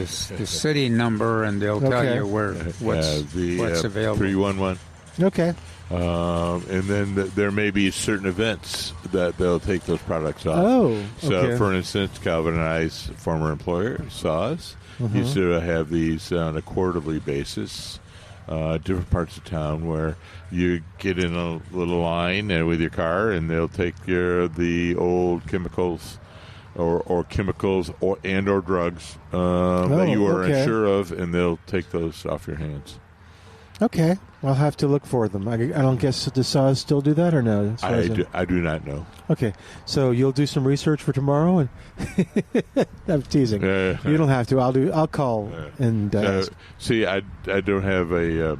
city number, and they'll tell you what's available. 311. Okay. And then there may be certain events that they'll take those products off. Oh, okay. So, for instance, Calvin and I's former employer, Saws, used to have these on a quarterly basis, different parts of town where you get in a little line with your car, and they'll take the old chemicals or chemicals or drugs that you are unsure of, and they'll take those off your hands. Okay. I'll have to look for them. I don't guess, does Saws still do that or no? I do not know. Okay. So you'll do some research for tomorrow? And I'm teasing. You don't have to. I'll call and ask. See, I don't have a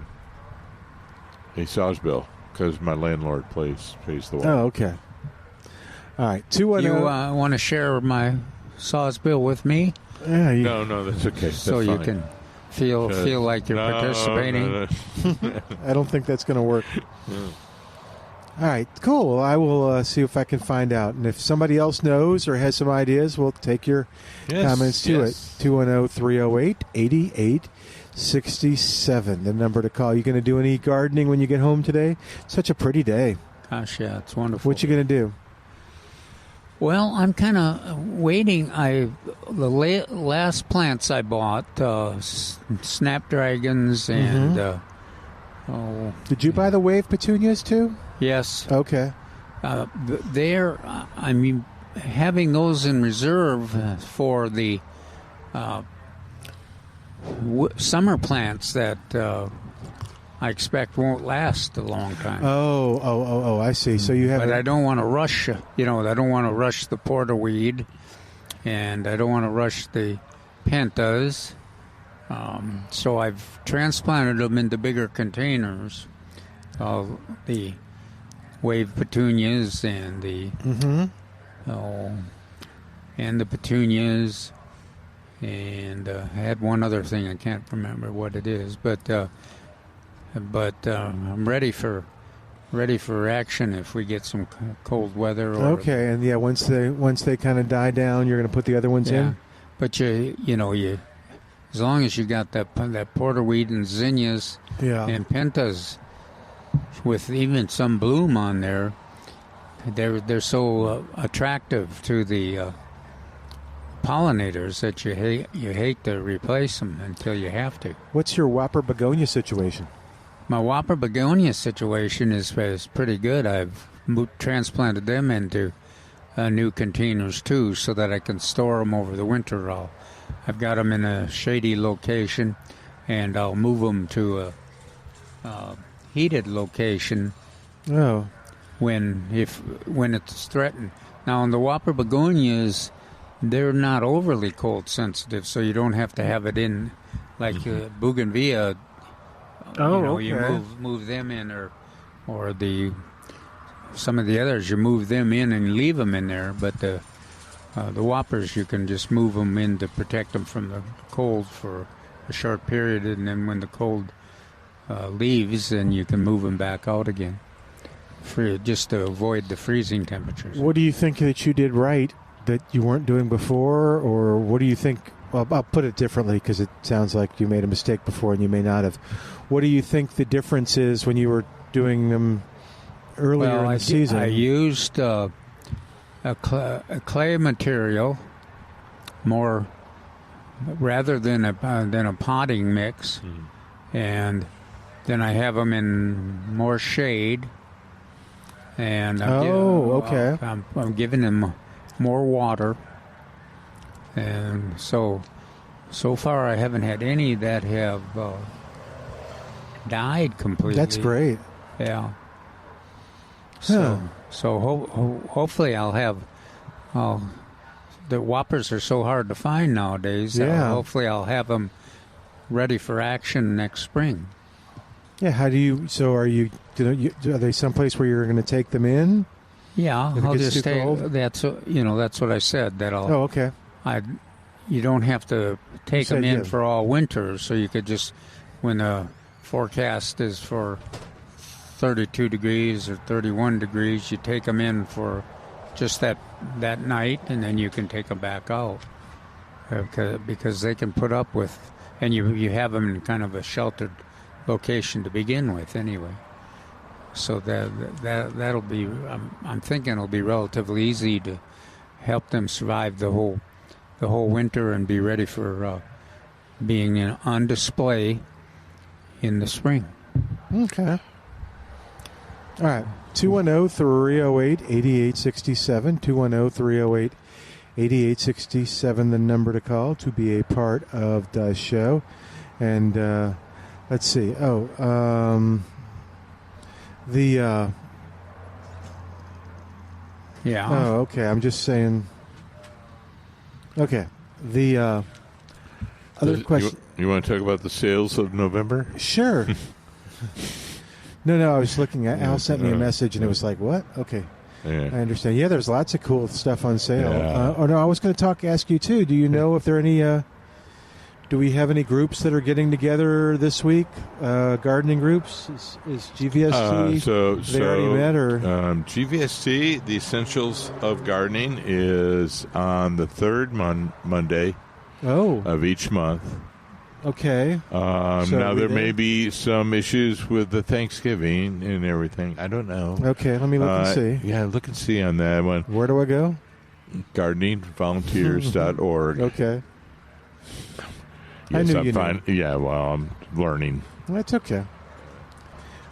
Saws bill because my landlord pays the water. Oh, okay. All right. 210. You want to share my Saws bill with me? Yeah. No, that's okay. That's so fine. You can feel like you're participating. No. I don't think that's going to work. All right, cool. Well, I will see if I can find out. And if somebody else knows or has some ideas, we'll take your comments to it. 210-308-8867, the number to call. You going to do any gardening when you get home today? Such a pretty day. Gosh, yeah, it's wonderful. What you going to do? Well, I'm kind of waiting. The last plants I bought, snapdragons and... Did you buy the wave petunias too? Yes. Okay. I'm having those in reserve for the summer plants that I expect won't last a long time. Oh! I see. So you have. But I don't want to rush. I don't want to rush the porterweed, and I don't want to rush the pentas, So I've transplanted them into bigger containers. The wave petunias and the petunias, and I had one other thing, I can't remember what it is, but I'm ready for action if we get some cold weather. Okay, and once they kind of die down, you're going to put the other ones in. But you as long as you got that porterweed and zinnias and pentas with even some bloom on there, they're so attractive to the pollinators that you hate to replace them until you have to. What's your whopper begonia situation? My whopper begonia situation is pretty good. I've transplanted them into new containers too, so that I can store them over the winter. I've got them in a shady location, and I'll move them to a heated location. Oh, when it's threatened. Now, on the whopper begonias, they're not overly cold sensitive, so you don't have to have it in like bougainvillea. Okay. You move them in, or some of the others you move them in and leave them in there. But the whoppers, you can just move them in to protect them from the cold for a short period, and then when the cold leaves, then you can move them back out again, just to avoid the freezing temperatures. What do you think that you did right that you weren't doing before, or what do you think? Well, I'll put it differently because it sounds like you made a mistake before and you may not have. What do you think the difference is when you were doing them earlier in the season? I used a clay material more rather than a potting mix, and then I have them in more shade. And I'm giving them more water, and so far I haven't had any that have died completely. That's great. Yeah. So hopefully I'll have. The whoppers are so hard to find nowadays. Yeah. Hopefully I'll have them ready for action next spring. Yeah. How do you? So are you? Are they someplace where you're going to take them in? Yeah, if I'll it gets just too take. cold? That's what I said. That I'll. Oh, okay. You don't have to take them in for all winter, so you could just, when the forecast is for 32 degrees or 31 degrees, you take them in for just that night, and then you can take them back out because they can put up with, and you have them in kind of a sheltered location to begin with anyway. So that'll be. I'm thinking it'll be relatively easy to help them survive the whole winter and be ready for being on display in the spring. Okay. All right. 210-308-8867. 210-308-8867, the number to call to be a part of the show. And let's see. Yeah. Oh, okay. I'm just saying. Okay. The other question. You want to talk about the sales of November? Sure. No. I was looking at. Al sent me a message, and it was like, "What?" Okay. Yeah. I understand. Yeah, there's lots of cool stuff on sale. Yeah. I was going to ask you too. Do you know if there are any? Do we have any groups that are getting together this week? Gardening groups? Is GVST? They already met, or GVST, the Essentials of Gardening, is on the third Monday of each month. Okay. Now there may be some issues with the Thanksgiving and everything. I don't know. Okay, let me look and see. Yeah, look and see on that one. Where do I go? GardeningVolunteers.org. Okay. Yes, I knew I'm you fine. knew. Yeah, well, I'm learning. That's okay. All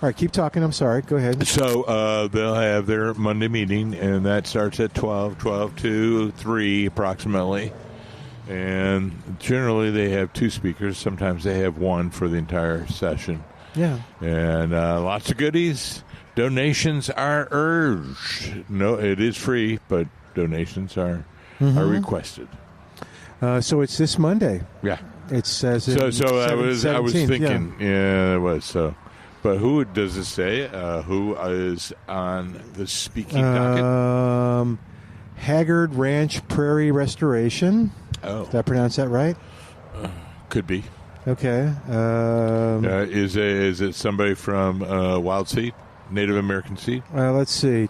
right, keep talking. I'm sorry. Go ahead. So they'll have their Monday meeting, and that starts at 12 to 3 approximately. And generally they have 2 speakers. Sometimes they have 1 for the entire session. Yeah. And lots of goodies. Donations are urged. No, it is free, but donations are requested. So it's this Monday. Yeah. It says So I was 17th, thinking, yeah, it was so. But who does it say? Who is on the speaking docket? Haggard Ranch Prairie Restoration. Oh, Did I pronounce that right? could be. Okay. Is it somebody from Wild Seed, Native American Seed? Let's see.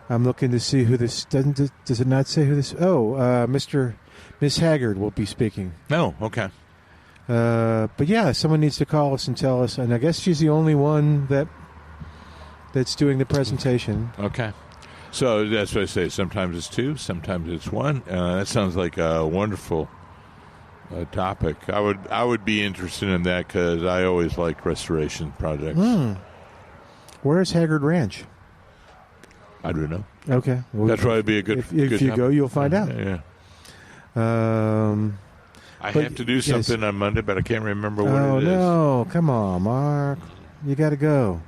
I'm looking to see who this doesn't. Does it not say who this? Oh, Miss Haggard will be speaking. No. Okay. But yeah, someone needs to call us and tell us. And I guess she's the only one that's doing the presentation. Okay. So that's what I say. Sometimes it's two, sometimes it's one. That sounds like a wonderful topic. I would be interested in that because I always liked restoration projects. Where's Haggard Ranch? I don't know. Okay, well, that'd probably be a good. If good you topic. go, you'll find out. Yeah. I but- have to do something on Monday, but I can't remember what it is. Oh no! Come on, Mark. You got to go.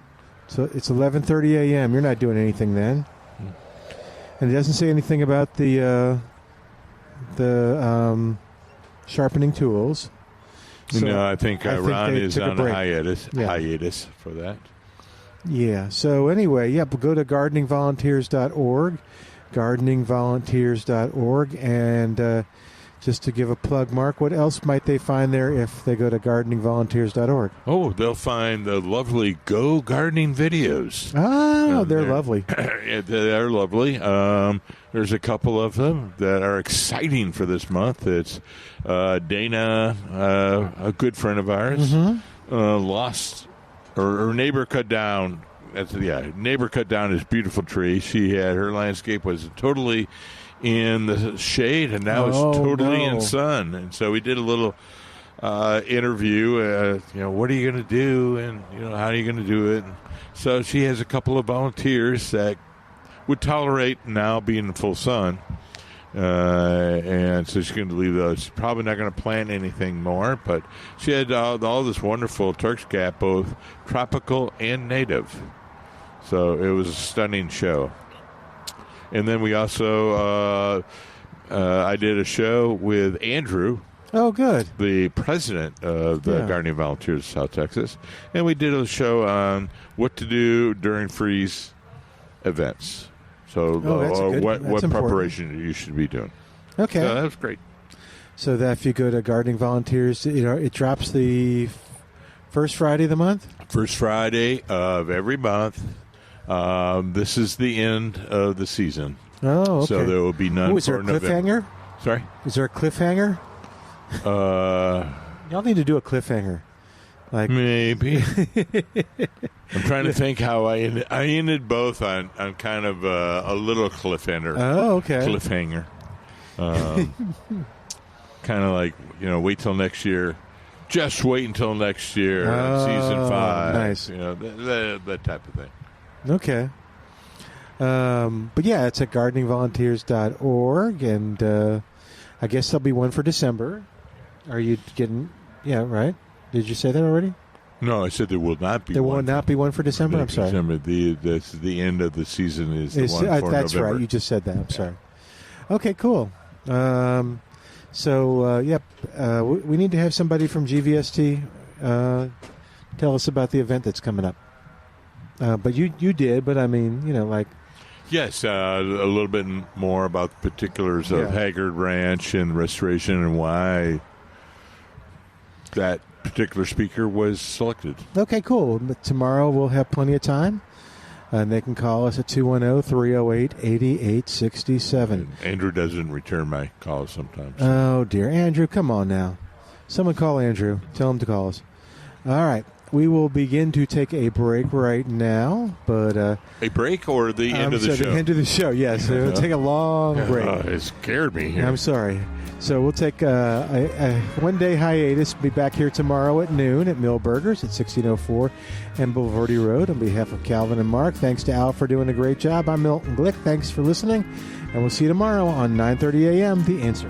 So it's 11:30 a.m. You're not doing anything then. And it doesn't say anything about the sharpening tools. So No, I think Ron they is took a on break. hiatus for that. Yeah. So anyway, but go to gardeningvolunteers.org, gardeningvolunteers.org, and just to give a plug, Mark, what else might they find there if they go to gardeningvolunteers.org? Oh, they'll find the lovely Go Gardening videos. Oh, they're lovely. They're lovely. There's a couple of them that are exciting for this month. It's Dana, a good friend of ours, lost her neighbor cut down. Neighbor cut down his beautiful tree. Her landscape was totally in the shade, and now it's totally in sun. And so we did a little interview. What are you going to do, and how are you going to do it? And so she has a couple of volunteers that would tolerate now being in full sun, and so she's going to leave those. She's probably not going to plant anything more, but she had all this wonderful Turk's Gap, both tropical and native. So it was a stunning show. And then we also, I did a show with Andrew. Oh, good. The president of the Gardening Volunteers of South Texas. And we did a show on what to do during freeze events. So what preparation you should be doing. Okay. So that was great. So that if you go to Gardening Volunteers, it drops the first Friday of the month? First Friday of every month. This is the end of the season. Oh, okay. So there will be none is there for a November. cliffhanger? Sorry? Is there a cliffhanger? Y'all need to do a cliffhanger. Like maybe. I'm trying to think how I ended both on kind of a little cliffhanger. Oh, okay. Cliffhanger. Kind of like, wait till next year. Just wait until next year. Season 5. Nice. That type of thing. Okay. But yeah, it's at gardeningvolunteers.org, and I guess there'll be one for December. Are you getting... Yeah, right? Did you say that already? No, I said there will not be There one. will not be one for December? I'm sorry. December. The end of the season is the one for that's November. right. You just said that. I'm sorry. Okay, cool. We need to have somebody from GVST tell us about the event that's coming up. But you did, but I mean, Yes, a little bit more about the particulars of Haggard Ranch and restoration and why that particular speaker was selected. Okay, cool. But tomorrow we'll have plenty of time, and they can call us at 210-308-8867. Andrew doesn't return my calls sometimes. Oh, dear. Andrew, come on now. Someone call Andrew. Tell him to call us. All right. We will begin to take a break right now, but... a break or the end of the show? The end of the show, yes. We'll take a long break. It scared me here. I'm sorry. So we'll take a one-day hiatus. Be back here tomorrow at noon at Millburgers at 1604 and Boulevardy Road. On behalf of Calvin and Mark, thanks to Al for doing a great job. I'm Milton Glueck. Thanks for listening, and we'll see you tomorrow on 9:30 a.m. The Answer.